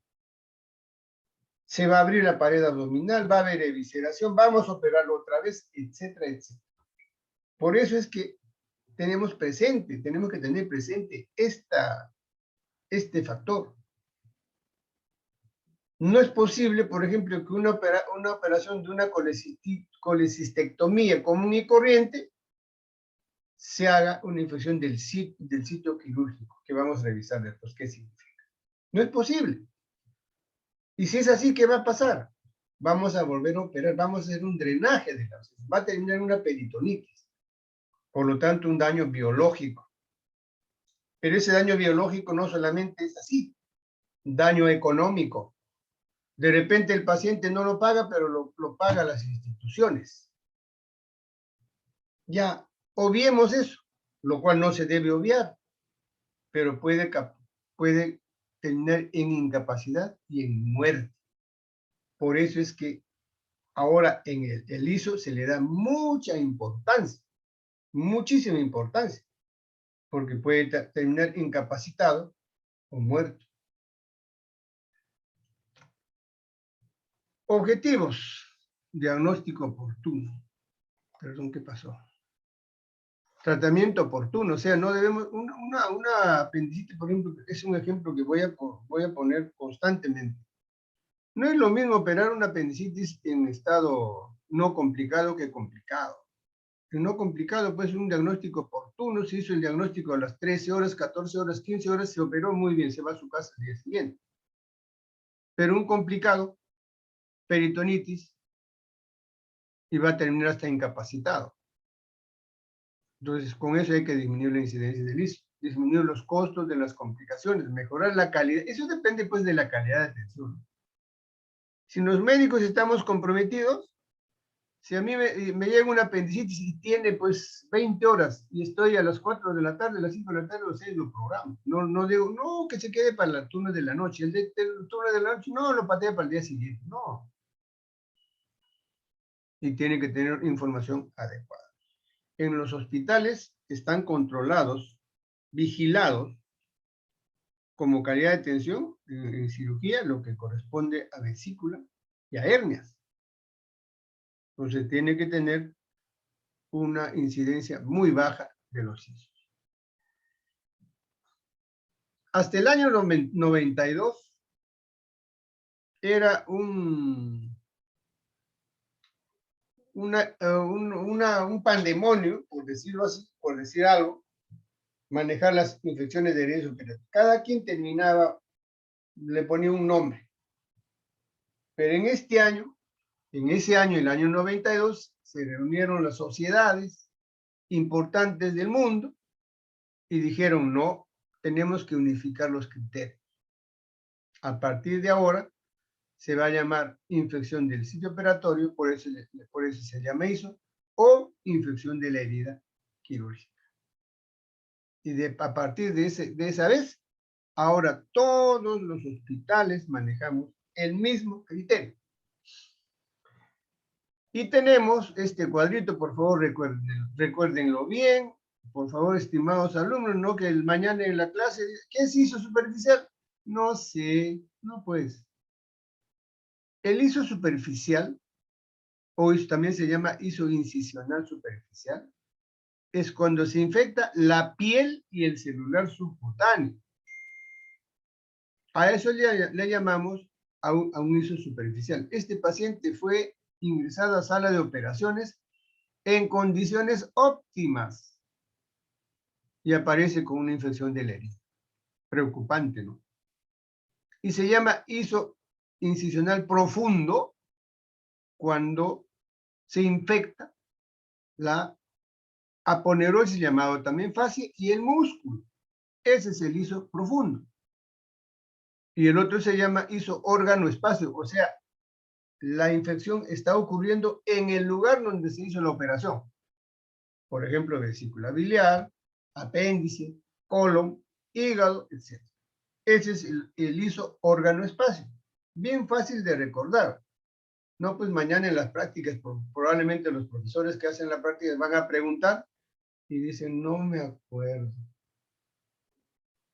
Se va a abrir la pared abdominal, va a haber evisceración, vamos a operarlo otra vez, etcétera, etcétera. Por eso es que tenemos que tener presente este factor. No es posible, por ejemplo, que una operación de una colecistectomía común y corriente se haga una infección del sitio quirúrgico, que vamos a revisar después qué significa. No es posible. Y si es así, ¿qué va a pasar? Vamos a volver a operar, vamos a hacer un drenaje de la absceso. Va a terminar en una peritonitis. Por lo tanto, un daño biológico. Pero ese daño biológico no solamente es así, daño económico. De repente el paciente no lo paga, pero lo paga las instituciones. Ya, obviemos eso, lo cual no se debe obviar, pero puede terminar en incapacidad y en muerte. Por eso es que ahora en el ISO se le da mucha importancia, muchísima importancia, porque puede terminar incapacitado o muerto. Objetivos. Diagnóstico oportuno. Perdón, ¿qué pasó? Tratamiento oportuno, o sea, no debemos, una apendicitis, por ejemplo, es un ejemplo que voy a poner constantemente. No es lo mismo operar una apendicitis en estado no complicado que complicado. En no complicado, pues un diagnóstico oportuno, se hizo el diagnóstico a las 13 horas, 14 horas, 15 horas, se operó muy bien, se va a su casa al día siguiente. Pero un complicado, peritonitis, y va a terminar hasta incapacitado. Entonces, con eso hay que disminuir la incidencia del ISO, disminuir los costos de las complicaciones, mejorar la calidad. Eso depende, pues, de la calidad de atención. Si los médicos estamos comprometidos, si a mí me llega una apendicitis y tiene, pues, 20 horas y estoy a las 4 de la tarde, a las 5 de la tarde, o 6 lo programo. No digo, no, que se quede para el turno de la noche. El turno de la noche, no, lo patea para el día siguiente. No. Y tiene que tener información adecuada. En los hospitales están controlados, vigilados, como calidad de atención en cirugía, lo que corresponde a vesícula y a hernias. Entonces tiene que tener una incidencia muy baja de los ISOs. Hasta el año 92 era un pandemonio, por decirlo así, por decir algo, manejar las infecciones de herida superior. Cada quien terminaba, le ponía un nombre. Pero en ese año, el año 92, se reunieron las sociedades importantes del mundo y dijeron, no, tenemos que unificar los criterios. A partir de ahora, se va a llamar infección del sitio operatorio, por eso se llama ISO, o infección de la herida quirúrgica. Y a partir de esa vez, ahora todos los hospitales manejamos el mismo criterio. Y tenemos este cuadrito, por favor, recuérdenlo bien. Por favor, estimados alumnos, no que mañana en la clase, ¿qué es ISO superficial? No sé, no pues. El ISO superficial, o también se llama ISO incisional superficial, es cuando se infecta la piel y el celular subcutáneo. A eso le llamamos a un ISO superficial. Este paciente fue ingresado a sala de operaciones en condiciones óptimas y aparece con una infección de la herida. Preocupante, ¿no? Y se llama ISO incisional profundo cuando se infecta la aponerosis, llamado también fascia, y el músculo. Ese es el ISO profundo. Y el otro se llama ISO órgano-espacio, o sea, la infección está ocurriendo en el lugar donde se hizo la operación. Por ejemplo, vesícula biliar, apéndice, colon, hígado, etc. Ese es el ISO órgano-espacio. Bien fácil de recordar. No, pues mañana en las prácticas, probablemente los profesores que hacen la práctica van a preguntar y dicen, no me acuerdo.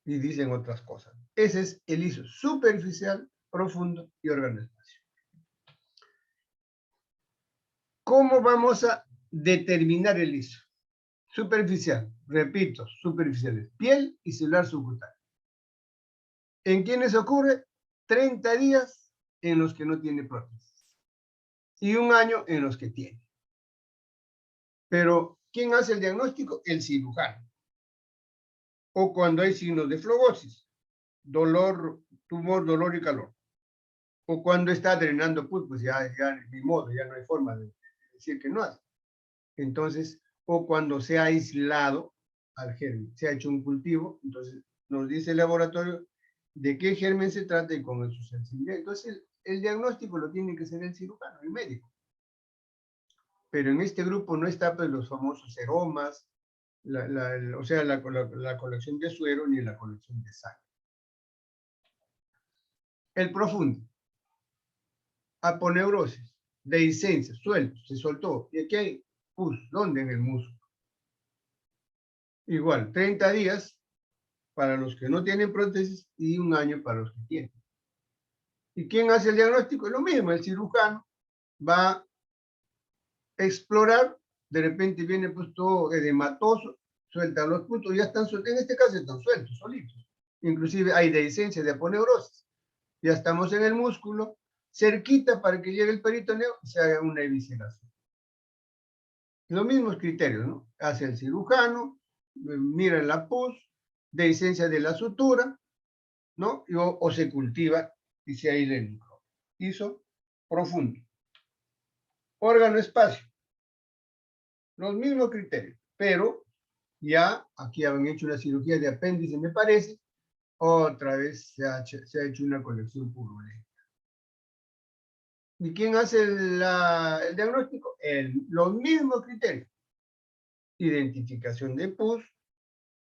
Y dicen otras cosas. Ese es el ISO superficial, profundo y órgano-espacio. ¿Cómo vamos a determinar el ISO? Superficial, repito, superficiales, piel y celular subcutáneo. ¿En quiénes ocurre? 30 días en los que no tiene prótesis y 1 año en los que tiene. Pero ¿Quién hace el diagnóstico? El cirujano. O cuando hay signos de flogosis, dolor, tumor, dolor y calor. O cuando está drenando pus, pues ya ni modo, ya no hay forma de decir que no hace. Entonces, o cuando se ha aislado al germen, se ha hecho un cultivo, entonces nos dice el laboratorio de qué germen se trata y con su sensibilidad. Entonces, el diagnóstico lo tiene que hacer el cirujano, el médico. Pero en este grupo no está pues, los famosos seromas, o sea, la colección de suero ni la colección de sangre. El profundo. Aponeurosis, dehiscencia, suelto, se soltó. Y aquí hay pus, ¿dónde? En el músculo. Igual, 30 días para los que no tienen prótesis y 1 año para los que tienen. ¿Y quién hace el diagnóstico? Lo mismo, el cirujano va a explorar, de repente viene pues todo edematoso, suelta los puntos, ya están sueltos, en este caso están sueltos, solitos. Inclusive hay dehiscencia de aponeurosis. Ya estamos en el músculo, cerquita para que llegue el peritoneo y se haga una evisceración. Los mismos criterios, ¿no? Hace el cirujano, mira la pus, dehiscencia de la sutura, ¿no? O se cultiva y se aísla el microbio. Hizo profundo. Órgano espacio. Los mismos criterios, pero ya aquí han hecho una cirugía de apéndice, me parece, otra vez se ha hecho una colección purulenta. ¿Y quién hace el diagnóstico? Los mismos criterios. Identificación de pus.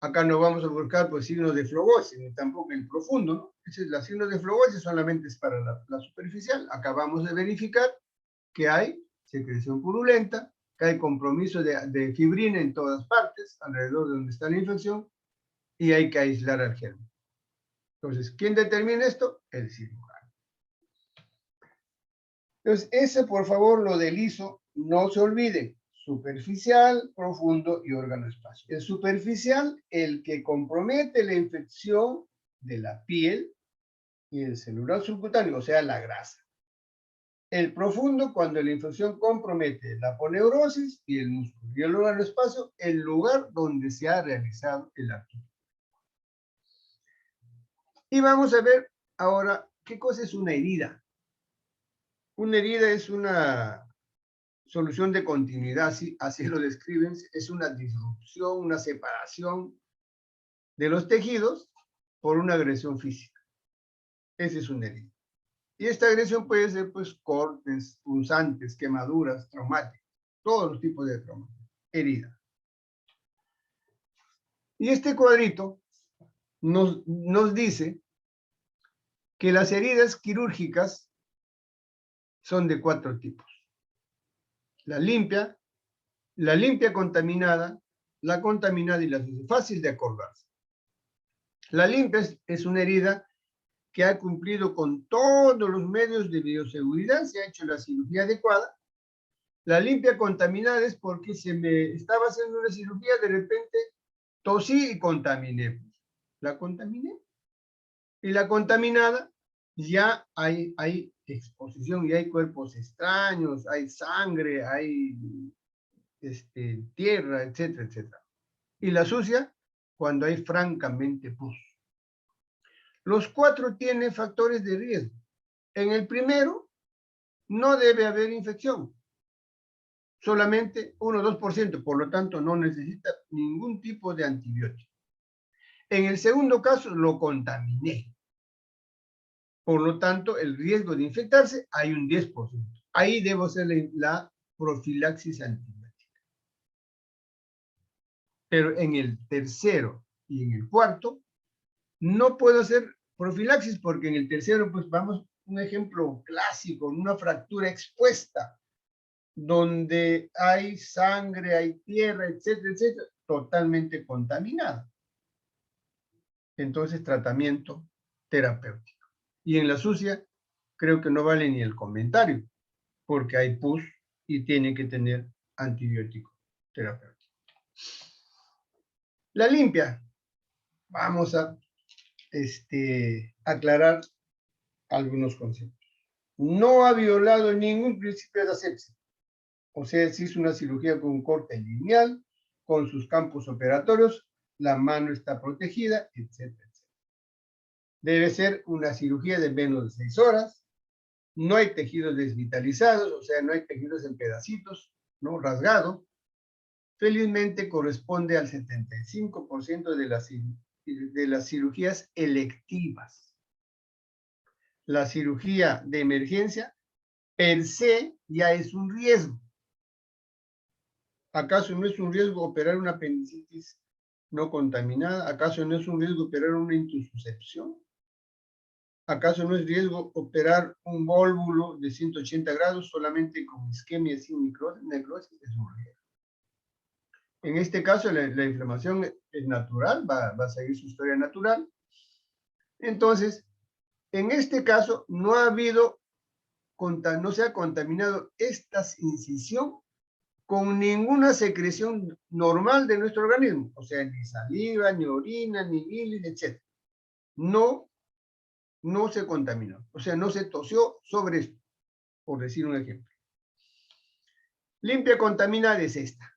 Acá no vamos a buscar pues, signos de flogosis, ni tampoco el profundo, ¿no? Los signos de flogosis solamente es para la superficial. Acabamos de verificar que hay secreción purulenta, que hay compromiso de fibrina en todas partes, alrededor de donde está la infección, y hay que aislar al germen. Entonces, ¿quién determina esto? El cirujano. Entonces, ese, por favor, lo del ISO, no se olviden. Superficial, profundo y órgano espacio. El superficial, el que compromete la infección de la piel y el celular subcutáneo, o sea, la grasa. El profundo, cuando la infección compromete la aponeurosis y el músculo. Y el órgano espacio, el lugar donde se ha realizado el acto. Y vamos a ver ahora qué cosa es una herida. Una herida es una solución de continuidad, así lo describen, es una disrupción, una separación de los tejidos por una agresión física. Esa es una herida. Y esta agresión puede ser, pues, cortes, punzantes, quemaduras, traumáticas, todos los tipos de trauma, herida. Y este cuadrito nos dice que las heridas quirúrgicas son de 4 tipos. La limpia contaminada, la contaminada y la sucia. Fácil de acordarse. La limpia es una herida que ha cumplido con todos los medios de bioseguridad, se ha hecho la cirugía adecuada. La limpia contaminada es porque se me estaba haciendo una cirugía, de repente tosí y contaminé. La contaminé. Y la contaminada, ya hay exposición y hay cuerpos extraños, hay sangre, hay tierra, etcétera, etcétera. Y la sucia, cuando hay francamente pus. Los 4 tienen factores de riesgo. En el primero, no debe haber infección. Solamente 1 o 2%, por lo tanto, no necesita ningún tipo de antibiótico. En el segundo caso, lo contaminé. Por lo tanto, el riesgo de infectarse hay un 10%. Ahí debo hacer la profilaxis antibiótica. Pero en el tercero y en el cuarto, no puedo hacer profilaxis porque en el tercero, pues vamos, un ejemplo clásico, una fractura expuesta, donde hay sangre, hay tierra, etcétera, etcétera, totalmente contaminada. Entonces, tratamiento terapéutico. Y en la sucia, creo que no vale ni el comentario, porque hay pus y tiene que tener antibiótico terapéutico. La limpia. Vamos a aclarar algunos conceptos. No ha violado ningún principio de asepsia. O sea, se hizo una cirugía con un corte lineal, con sus campos operatorios, la mano está protegida, etcétera, etcétera. Debe ser una cirugía de menos de 6 horas, no hay tejidos desvitalizados, o sea, no hay tejidos en pedacitos, ¿no? Rasgado. Felizmente corresponde al 75% de las cirugías electivas. La cirugía de emergencia per se ya es un riesgo. ¿Acaso no es un riesgo operar una apendicitis no contaminada? ¿Acaso no es un riesgo operar una intususcepción? ¿Acaso no es riesgo operar un vólvulo de 180 grados solamente con isquemia sin necrosis? Es un riesgo. En este caso, la inflamación es natural, va a seguir su historia natural. Entonces, en este caso, no se ha contaminado esta incisión con ninguna secreción normal de nuestro organismo, o sea, ni saliva, ni orina, ni bilis, etc. No se contaminó, o sea, no se tosió sobre esto, por decir un ejemplo. Limpia contaminada es esta.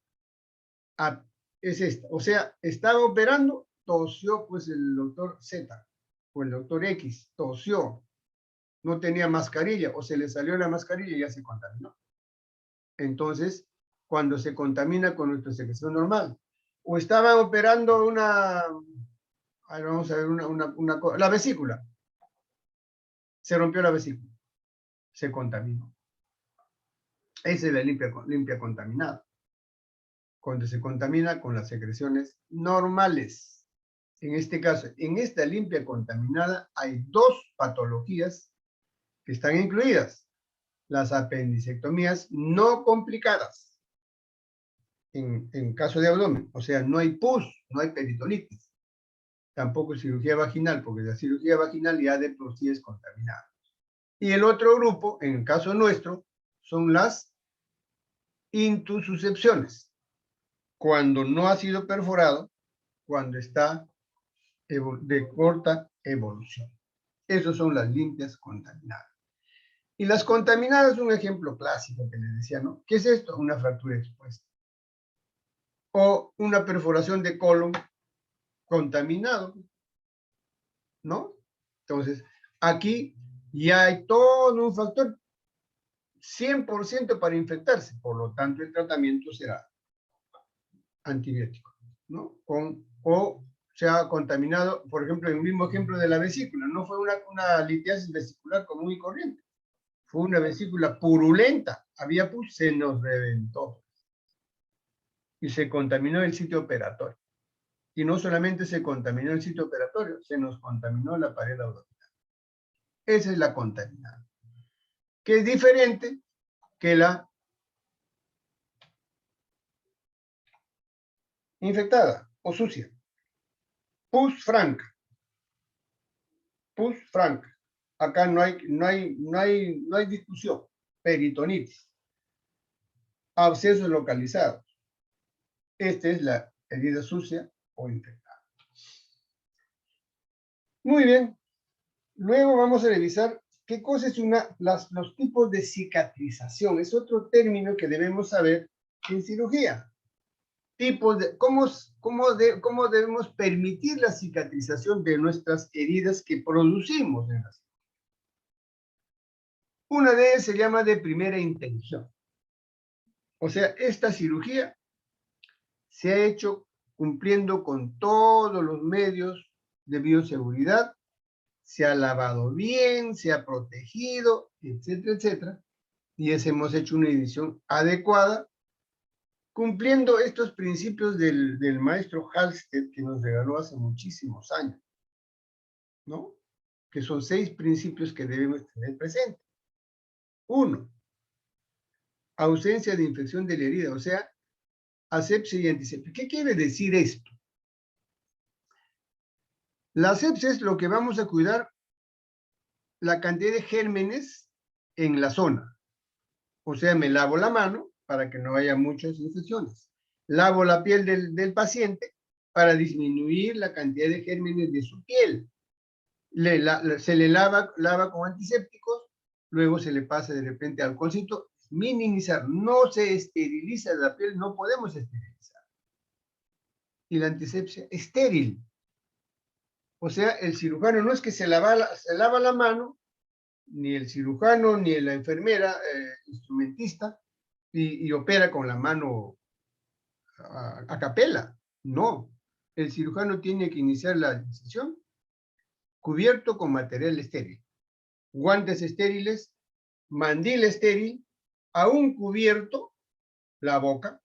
Es esta, o sea, estaba operando, tosió pues el doctor Z, o el doctor X, tosió, no tenía mascarilla, o se le salió la mascarilla y ya se contaminó. Entonces, cuando se contamina con nuestra secreción normal, o estaba operando vamos a ver, la vesícula, se rompió la vesícula, se contaminó. Esa es la limpia contaminada, cuando se contamina con las secreciones normales. En este caso, en esta limpia contaminada hay 2 patologías que están incluidas. Las apendicectomías no complicadas, en caso de abdomen, o sea, no hay pus, no hay peritonitis, tampoco cirugía vaginal, porque la cirugía vaginal ya de por sí es contaminada. Y el otro grupo, en el caso nuestro, son las intususcepciones, cuando no ha sido perforado, cuando está de corta evolución. Esas son las limpias contaminadas. Y las contaminadas, un ejemplo clásico que les decía, ¿no? ¿Qué es esto? Una fractura expuesta. O una perforación de colon contaminado, ¿no? Entonces, aquí ya hay todo un factor 100% para infectarse, por lo tanto el tratamiento será antibiótico, ¿no? O se ha contaminado, por ejemplo, el mismo ejemplo de la vesícula, no fue una litiasis vesicular común y corriente, fue una vesícula purulenta, había pus, se nos reventó y se contaminó el sitio operatorio. Y no solamente se contaminó el sitio operatorio, se nos contaminó la pared abdominal. Esa es la contaminada, que es diferente que la infectada o sucia. Pus franca. Pus franca. Acá no hay discusión. Peritonitis. Abscesos localizados. Esta es la herida sucia o infectada. Muy bien. Luego vamos a revisar qué cosa es los tipos de cicatrización. Es otro término que debemos saber en cirugía. Cómo debemos permitir la cicatrización de nuestras heridas que producimos en la cirugía. Una de ellas se llama de primera intención. O sea, esta cirugía se ha hecho cumpliendo con todos los medios de bioseguridad, se ha lavado bien, se ha protegido, etcétera, etcétera, y hemos hecho una edición adecuada, cumpliendo estos principios del maestro Halsted que nos regaló hace muchísimos años, ¿no? Que son 6 principios que debemos tener presentes. 1, ausencia de infección de la herida, o sea, asepsia y antisepsia. ¿Qué quiere decir esto? La asepsia es lo que vamos a cuidar la cantidad de gérmenes en la zona. O sea, me lavo la mano para que no haya muchas infecciones. Lavo la piel del paciente para disminuir la cantidad de gérmenes de su piel. Se le lava con antisépticos, luego se le pasa de repente alcoholcito, minimizar. No se esteriliza la piel, no podemos esterilizar. y la antisepsia estéril. O sea, el cirujano no es que se lava la mano, ni el cirujano, ni la enfermera, instrumentista, y opera con la mano a capela. No. El cirujano tiene que iniciar la incisión cubierto con material estéril. Guantes estériles, mandil estéril, aún cubierto la boca,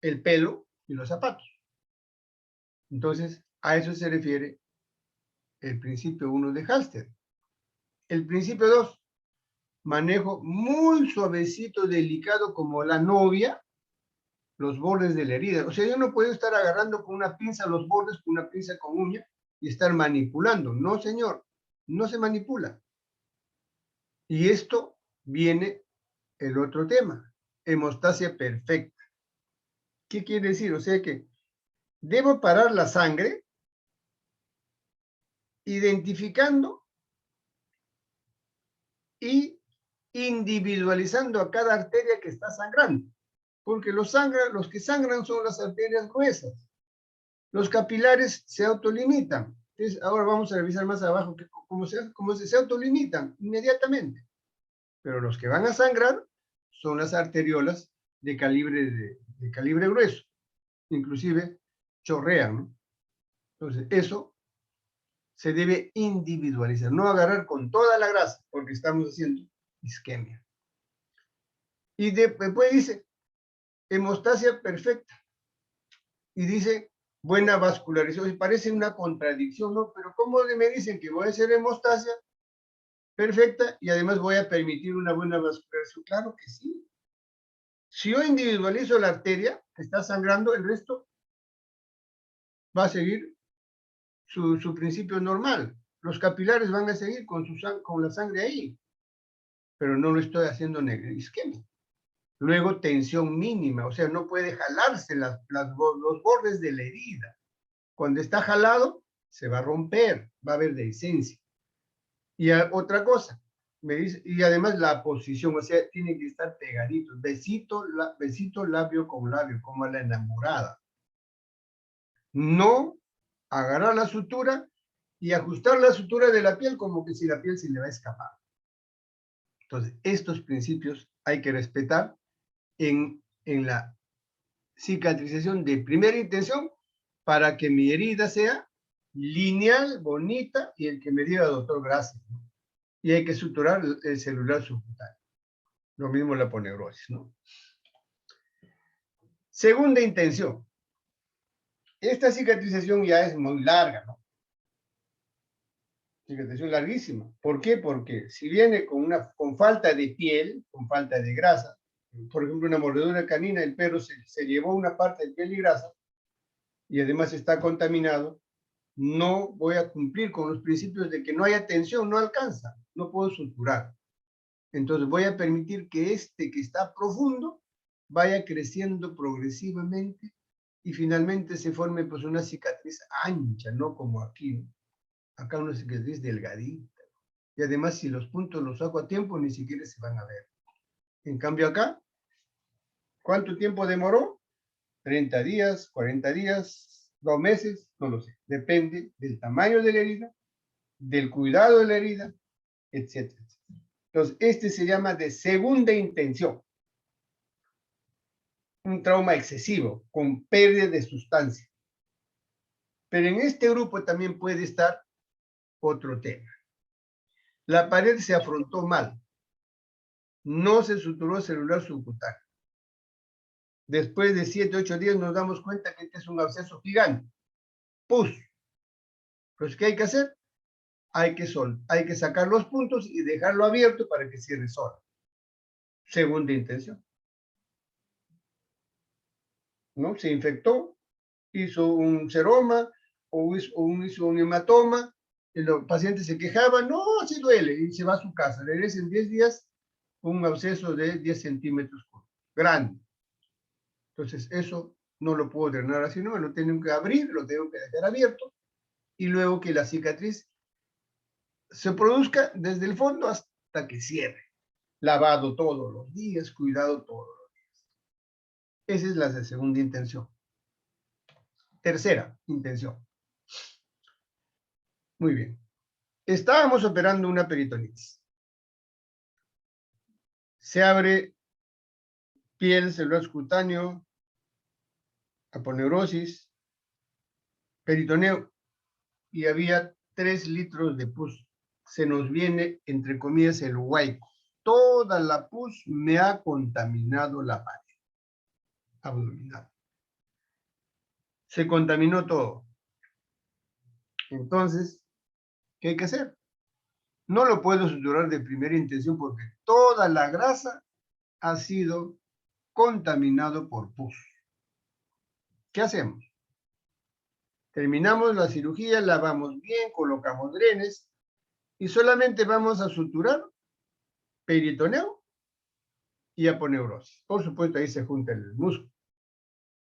el pelo y los zapatos. Entonces, a eso se refiere el principio 1 de Halster. El principio 2, manejo muy suavecito, delicado, como la novia, los bordes de la herida. O sea, yo no puedo estar agarrando con una pinza los bordes, con una pinza con uña, y estar manipulando. No, señor, no se manipula. Y esto viene el otro tema, hemostasia perfecta. ¿Qué quiere decir? O sea que debo parar la sangre identificando y individualizando a cada arteria que está sangrando, porque los que sangran son las arterias gruesas. Los capilares se autolimitan. Entonces, ahora vamos a revisar más abajo cómo se autolimitan inmediatamente. Pero los que van a sangrar son las arteriolas de calibre grueso. Inclusive chorrean, ¿no? Entonces, eso se debe individualizar, no agarrar con toda la grasa, porque estamos haciendo isquemia. Y después dice, hemostasia perfecta. Y dice, buena vascularización. Y parece una contradicción, ¿no? Pero ¿cómo me dicen que voy a hacer hemostasia perfecta y además voy a permitir una buena vascularización? Claro que sí. Si yo individualizo la arteria que está sangrando, el resto va a seguir su principio normal. Los capilares van a seguir con la sangre ahí, pero no lo estoy haciendo isquemia. Luego, tensión mínima, o sea, no puede jalarse los bordes de la herida. Cuando está jalado, se va a romper, va a haber dehiscencia. Y otra cosa, me dice, y además la posición, o sea, tiene que estar pegadito, besito labio con labio, como a la enamorada. No agarrar la sutura y ajustar la sutura de la piel como que si la piel se le va a escapar. Entonces, estos principios hay que respetar en la cicatrización de primera intención para que mi herida sea lineal, bonita, y el que me diga, doctor, gracias, ¿no? Y hay que suturar el celular subcutáneo. Lo mismo la poneurosis, ¿no? Segunda intención. Esta cicatrización ya es muy larga, ¿no? Cicatrización larguísima. ¿Por qué? Porque si viene con falta de piel, con falta de grasa, por ejemplo, una mordedura canina, el perro se llevó una parte de piel y grasa, y además está contaminado, no voy a cumplir con los principios de que no haya tensión, no alcanza, no puedo suturar. Entonces voy a permitir que que está profundo vaya creciendo progresivamente y finalmente se forme pues una cicatriz ancha, no como aquí, ¿no? Acá una cicatriz delgadita. Y además si los puntos los saco a tiempo ni siquiera se van a ver. En cambio acá, ¿cuánto tiempo demoró? 30 días, 40 días, 2 meses, no lo sé. Depende del tamaño de la herida, del cuidado de la herida, etcétera. Entonces, este se llama de segunda intención. Un trauma excesivo, con pérdida de sustancia. Pero en este grupo también puede estar otro tema. La pared se afrontó mal. No se suturó celular subcutáneo. Después de 7, 8 días nos damos cuenta que este es un absceso gigante. ¡Pus! Pues, ¿qué hay que hacer? Hay que sacar los puntos y dejarlo abierto para que cierre solo. Segunda intención. ¿No? Se infectó, hizo un seroma o hizo un hematoma, el paciente se quejaba, no, sí duele, y se va a su casa. Regresa en 10 días un absceso de 10 centímetros cúbicos, grande. Entonces, eso no lo puedo drenar así, no, lo tengo que abrir, lo tengo que dejar abierto, y luego que la cicatriz se produzca desde el fondo hasta que cierre. Lavado todos los días, cuidado todos los días. Esa es la de segunda intención. tercera intención. Muy bien. Estábamos operando una peritonitis. Se abre piel, celular subcutáneo, aponeurosis, peritoneo, y había 3 litros de pus. Se nos viene, entre comillas, el huaico. Toda la pus me ha contaminado la pared abdominal. Se contaminó todo. Entonces, ¿qué hay que hacer? No lo puedo suturar de primera intención porque toda la grasa ha sido contaminado por pus. ¿Qué hacemos? Terminamos la cirugía, lavamos bien, colocamos drenes y solamente vamos a suturar peritoneo y aponeurosis. Por supuesto, ahí se junta el músculo.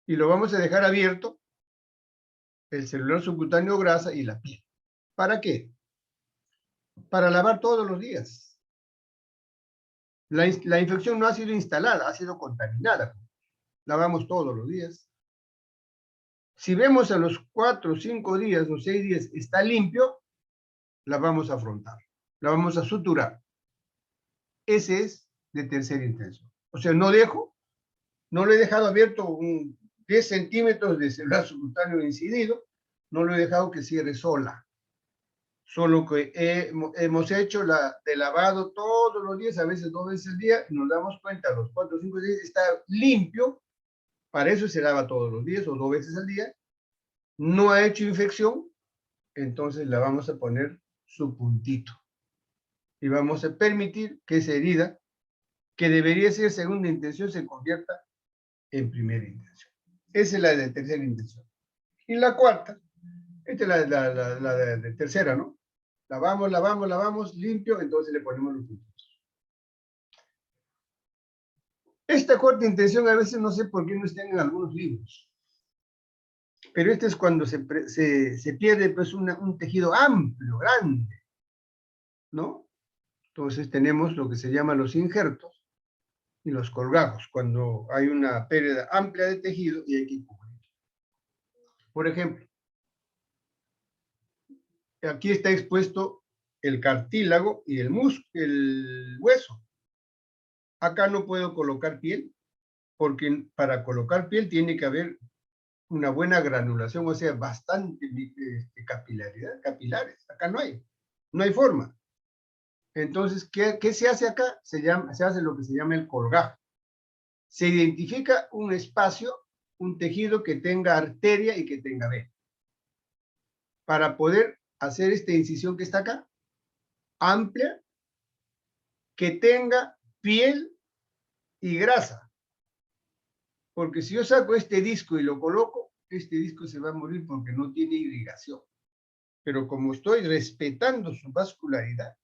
Y lo vamos a dejar abierto, el celular subcutáneo grasa y la piel. ¿Para qué? Para lavar todos los días. La infección no ha sido instalada, ha sido contaminada. Lavamos todos los días. Si vemos a los 4, 5 días o 6 días está limpio, la vamos a afrontar, la vamos a suturar. Ese es de tercera intención. O sea, no lo he dejado abierto 10 centímetros de celular subcutáneo incidido, no lo he dejado que cierre sola. Solo que hemos hecho de lavado todos los días, a veces 2 veces al día, y nos damos cuenta, a los 4 o 5 días está limpio, para eso se lava todos los días o 2 veces al día, no ha hecho infección, entonces la vamos a poner su puntito. Y vamos a permitir que esa herida, que debería ser segunda intención, se convierta en primera intención. Esa es la de tercera intención. Y la cuarta, esta es la de tercera, ¿no? Lavamos, limpio, entonces le ponemos los puntitos. Esta cuarta intención a veces no sé por qué no está en algunos libros. Pero este es cuando se pierde pues, un tejido amplio, grande, ¿no? Entonces tenemos lo que se llama los injertos y los colgajos, cuando hay una pérdida amplia de tejido y hay que cubrir. Por ejemplo, aquí está expuesto el cartílago y el hueso. Acá no puedo colocar piel, porque para colocar piel tiene que haber una buena granulación, o sea, bastante capilares. Acá no hay forma. Entonces, ¿qué se hace acá? Se hace lo que se llama el colgajo. Se identifica un espacio, un tejido que tenga arteria y que tenga vena. Para poder hacer esta incisión que está acá, amplia, que tenga piel y grasa. Porque si yo saco este disco y lo coloco, este disco se va a morir porque no tiene irrigación. Pero como estoy respetando su vascularidad,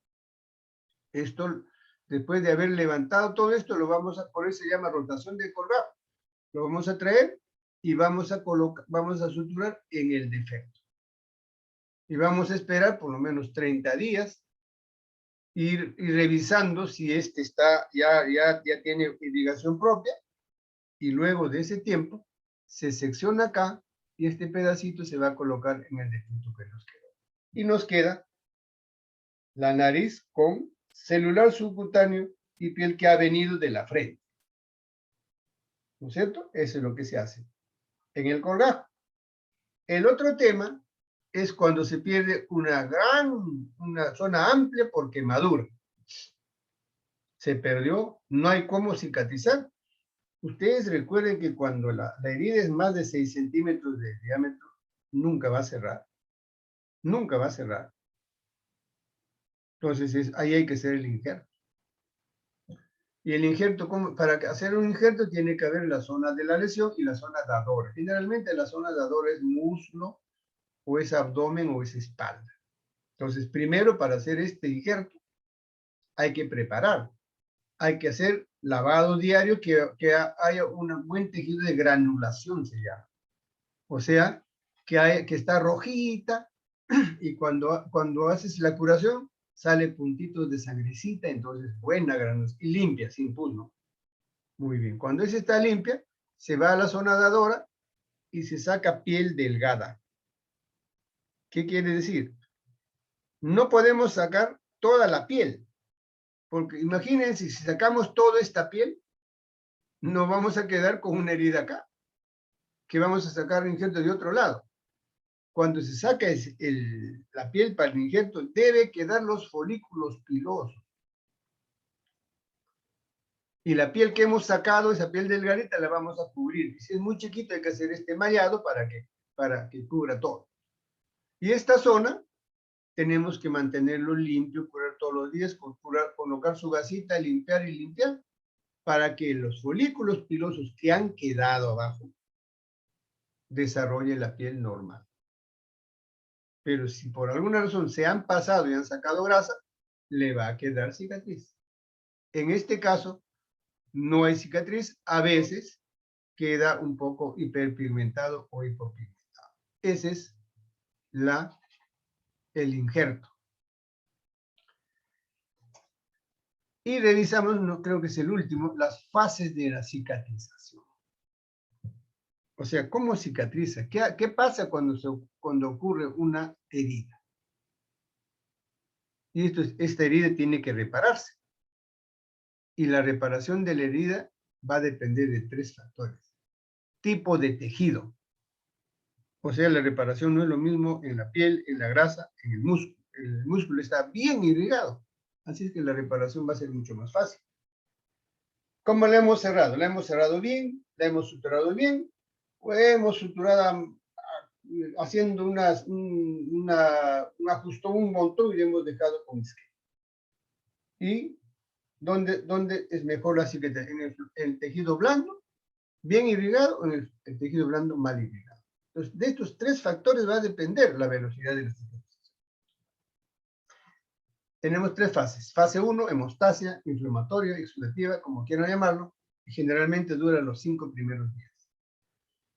esto, después de haber levantado todo esto, por eso se llama rotación de colgajo. Lo vamos a traer y vamos a suturar en el defecto. Y vamos a esperar por lo menos 30 días, ir revisando si este ya tiene irrigación propia, y luego de ese tiempo se secciona acá y este pedacito se va a colocar en el defecto que nos queda. Y nos queda la nariz con celular subcutáneo y piel que ha venido de la frente. ¿No es cierto? Eso es lo que se hace en el colgajo. El otro tema es cuando se pierde una zona amplia por quemadura. Se perdió, no hay cómo cicatrizar. Ustedes recuerden que cuando la herida es más de 6 centímetros de diámetro, nunca va a cerrar. Nunca va a cerrar. Entonces, ahí hay que hacer el injerto. Y el injerto, para hacer un injerto tiene que haber la zona de la lesión y la zona dadora. Generalmente la zona dadora es muslo, o es abdomen, o es espalda. Entonces, primero para hacer este injerto, hay que preparar. Hay que hacer lavado diario, que haya un buen tejido de granulación, se llama. O sea, que está rojita, y cuando haces la curación, sale puntitos de sangrecita, entonces buena granulación, y limpia, sin pus, ¿no? Muy bien. Cuando esa está limpia, se va a la zona dadora y se saca piel delgada. ¿Qué quiere decir? No podemos sacar toda la piel, porque imagínense, si sacamos toda esta piel, nos vamos a quedar con una herida acá, que vamos a sacar el injerto de otro lado. Cuando se saca la piel para el injerto, debe quedar los folículos pilosos. Y la piel que hemos sacado, esa piel delgadita, la vamos a cubrir. Y si es muy chiquito, hay que hacer este mallado para que cubra todo. Y esta zona tenemos que mantenerlo limpio, curar todos los días, colocar su gasita, limpiar y limpiar, para que los folículos pilosos que han quedado abajo desarrollen la piel normal. Pero si por alguna razón se han pasado y han sacado grasa, le va a quedar cicatriz. En este caso, no hay cicatriz, a veces queda un poco hiperpigmentado o hipopigmentado. Ese es el injerto. Y revisamos, no creo que es el último, las fases de la cicatrización. O sea, ¿cómo cicatriza? ¿Qué pasa cuando ocurre una herida? Y esta herida tiene que repararse. Y la reparación de la herida va a depender de 3 factores. Tipo de tejido. O sea, la reparación no es lo mismo en la piel, en la grasa, en el músculo. El músculo está bien irrigado. Así es que la reparación va a ser mucho más fácil. ¿Cómo la hemos cerrado? La hemos cerrado bien, la hemos suturado bien, o hemos suturado haciendo un ajustón, un montón y le hemos dejado con esquema. ¿Y dónde es mejor la cicatrización? ¿En el tejido blando, bien irrigado, o en el tejido blando mal irrigado? Entonces, de estos 3 factores va a depender la velocidad de la cicatrización. Tenemos 3 fases. Fase 1, hemostasia, inflamatoria, exudativa, como quieran llamarlo, y generalmente dura los 5 primeros días.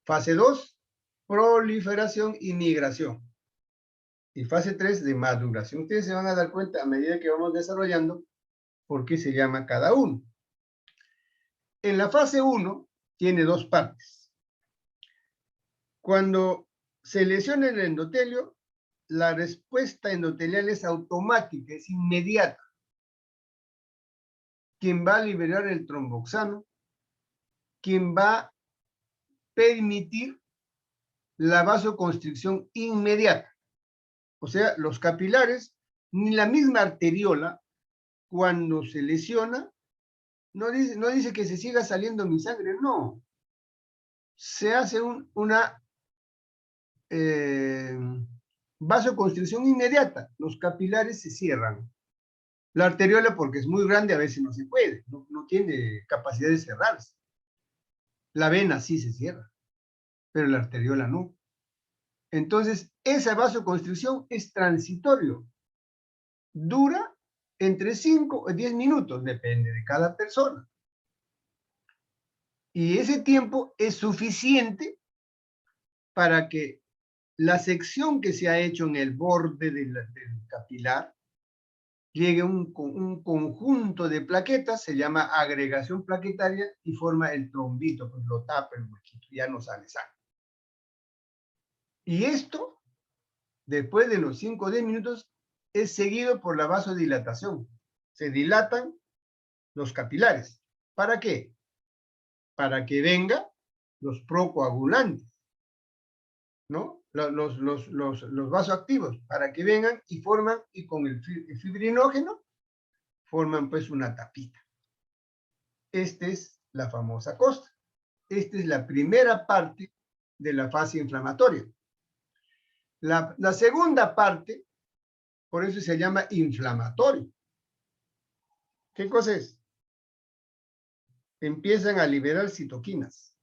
Fase 2, proliferación y migración. Y fase 3, de maduración. Ustedes se van a dar cuenta a medida que vamos desarrollando por qué se llama cada uno. En la fase 1 tiene 2 partes. Cuando se lesiona el endotelio, la respuesta endotelial es automática, es inmediata. Quien va a liberar el tromboxano, quien va a permitir la vasoconstricción inmediata. O sea, los capilares, ni la misma arteriola, cuando se lesiona, no dice que se siga saliendo mi sangre, no. Se hace una vasoconstricción inmediata. Los capilares se cierran. La arteriola, porque es muy grande, a veces no se puede, no tiene capacidad de cerrarse. La vena sí se cierra, pero la arteriola no. Entonces, esa vasoconstricción es transitorio. Dura entre 5 o 10 minutos, depende de cada persona. Y ese tiempo es suficiente para que la sección que se ha hecho en el borde del capilar llegue a un conjunto de plaquetas, se llama agregación plaquetaria y forma el trombito, pues lo tapa el huequito, ya no sale sangre. Y esto, después de los 5 o 10 minutos, es seguido por la vasodilatación. Se dilatan los capilares. ¿Para qué? Para que vengan los procoagulantes, ¿no? Los vasoactivos, para que vengan y forman, y con el fibrinógeno, forman pues una tapita. Esta es la famosa costra. Esta es la primera parte de la fase inflamatoria. La segunda parte, por eso se llama inflamatorio. ¿Qué cosa es? Empiezan a liberar citoquinas.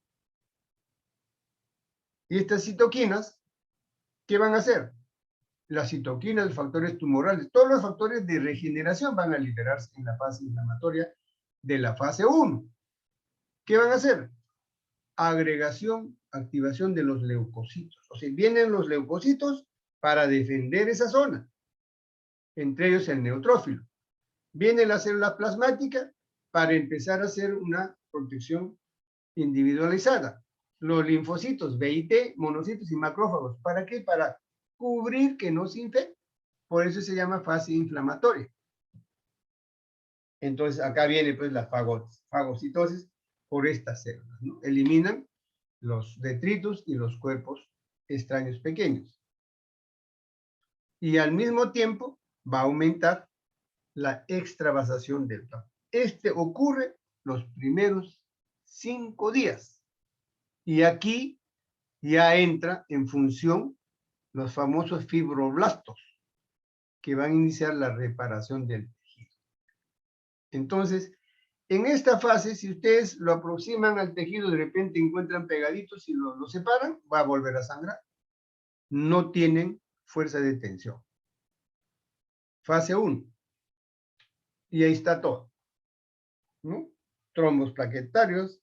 Y estas citoquinas, ¿qué van a hacer? Las citoquinas, los factores tumorales, todos los factores de regeneración van a liberarse en la fase inflamatoria de la fase 1. ¿Qué van a hacer? Agregación, activación de los leucocitos. O sea, vienen los leucocitos para defender esa zona, entre ellos el neutrófilo. Viene la célula plasmática para empezar a hacer una protección individualizada. los linfocitos B y T, monocitos y macrófagos. ¿Para qué? Para cubrir que no se infecte. Por eso se llama fase inflamatoria. Entonces, acá viene pues la fagocitosis por estas células, ¿no? Eliminan los detritus y los cuerpos extraños pequeños. Y al mismo tiempo va a aumentar la extravasación del plasma. Este ocurre los primeros 5 días. Y aquí ya entra en función los famosos fibroblastos que van a iniciar la reparación del tejido. Entonces, en esta fase, si ustedes lo aproximan al tejido, de repente encuentran pegaditos y lo separan, va a volver a sangrar. No tienen fuerza de tensión. Fase 1. Y ahí está todo, ¿no? Trombos plaquetarios,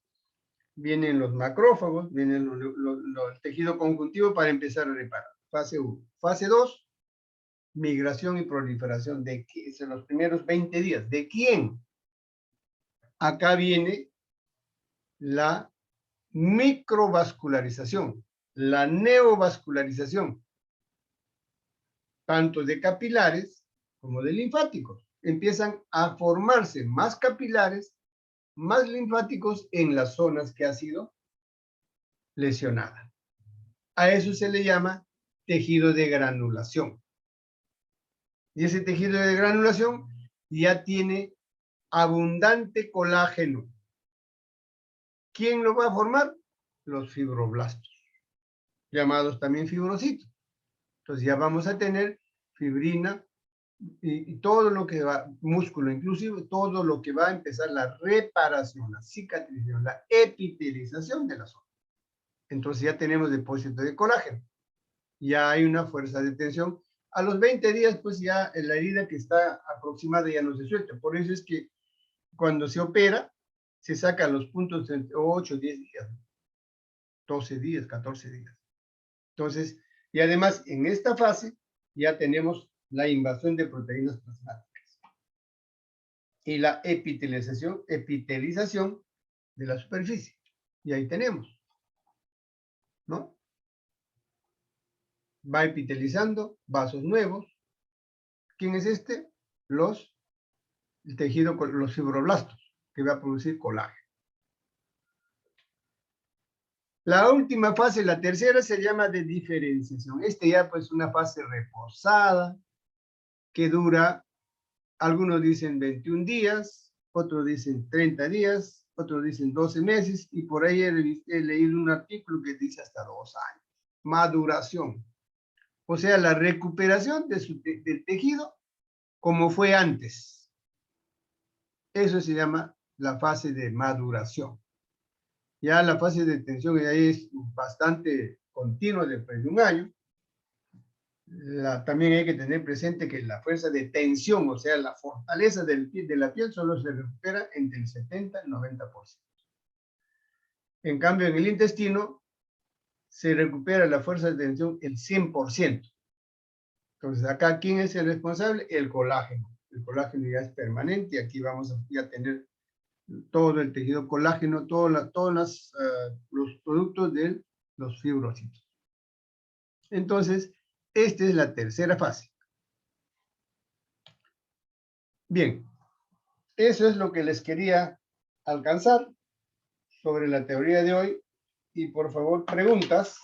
vienen los macrófagos, viene el tejido conjuntivo para empezar a reparar. Fase 1. Fase 2, migración y proliferación de en los primeros 20 días. ¿De quién? Acá viene la microvascularización, la neovascularización, tanto de capilares como de linfáticos. Empiezan a formarse más capilares, más linfáticos en las zonas que ha sido lesionada. A eso se le llama tejido de granulación. Y ese tejido de granulación ya tiene abundante colágeno. ¿Quién lo va a formar? Los fibroblastos, llamados también fibrocitos. Entonces ya vamos a tener fibrina y todo lo que va, músculo inclusive, todo lo que va a empezar la reparación, la cicatrización, la epitelización de la zona. Entonces ya tenemos depósito de colágeno. Ya hay una fuerza de tensión. A los 20 días, pues ya la herida que está aproximada ya no se suelta. Por eso es que cuando se opera, se sacan los puntos de 8, 10 días, 12 días, 14 días. Entonces, y además en esta fase ya tenemos la invasión de proteínas plasmáticas y la epitelización de la superficie. Y ahí tenemos, ¿no? Va epitelizando vasos nuevos. ¿Quién es este? El tejido, los fibroblastos, que va a producir colágeno. La última fase, la tercera, se llama de diferenciación. Ya pues una fase reposada que dura, algunos dicen 21 días, otros dicen 30 días, otros dicen 12 meses, y por ahí he leído un artículo que dice hasta 2 años. Maduración. O sea, la recuperación del tejido como fue antes. Eso se llama la fase de maduración. Ya la fase de tensión ahí es bastante continua después de un año. También hay que tener presente que la fuerza de tensión, o sea, la fortaleza de la piel, solo se recupera entre el 70 y el 90%. En cambio, en el intestino se recupera la fuerza de tensión el 100%. Entonces, acá, ¿quién es el responsable? El colágeno. El colágeno ya es permanente. Aquí vamos a tener todo el tejido colágeno, todos los productos de los fibrocitos. Entonces, esta es la tercera fase. Bien, eso es lo que les quería alcanzar sobre la teoría de hoy. Y por favor, preguntas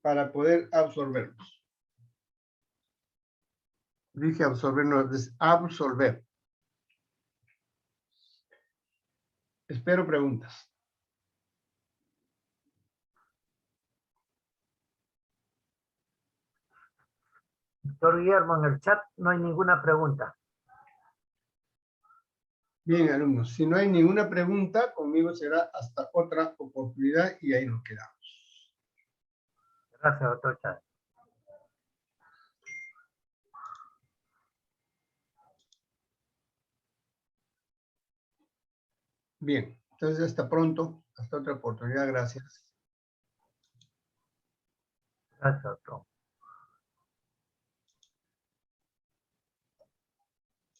para poder absorberlos. Dije absorber, no, es absorber. Espero preguntas. Doctor Guillermo, en el chat no hay ninguna pregunta. Bien, alumnos, si no hay ninguna pregunta, conmigo será hasta otra oportunidad y ahí nos quedamos. Gracias, doctor Chávez. Bien, entonces hasta pronto, hasta otra oportunidad, gracias. Gracias, doctor.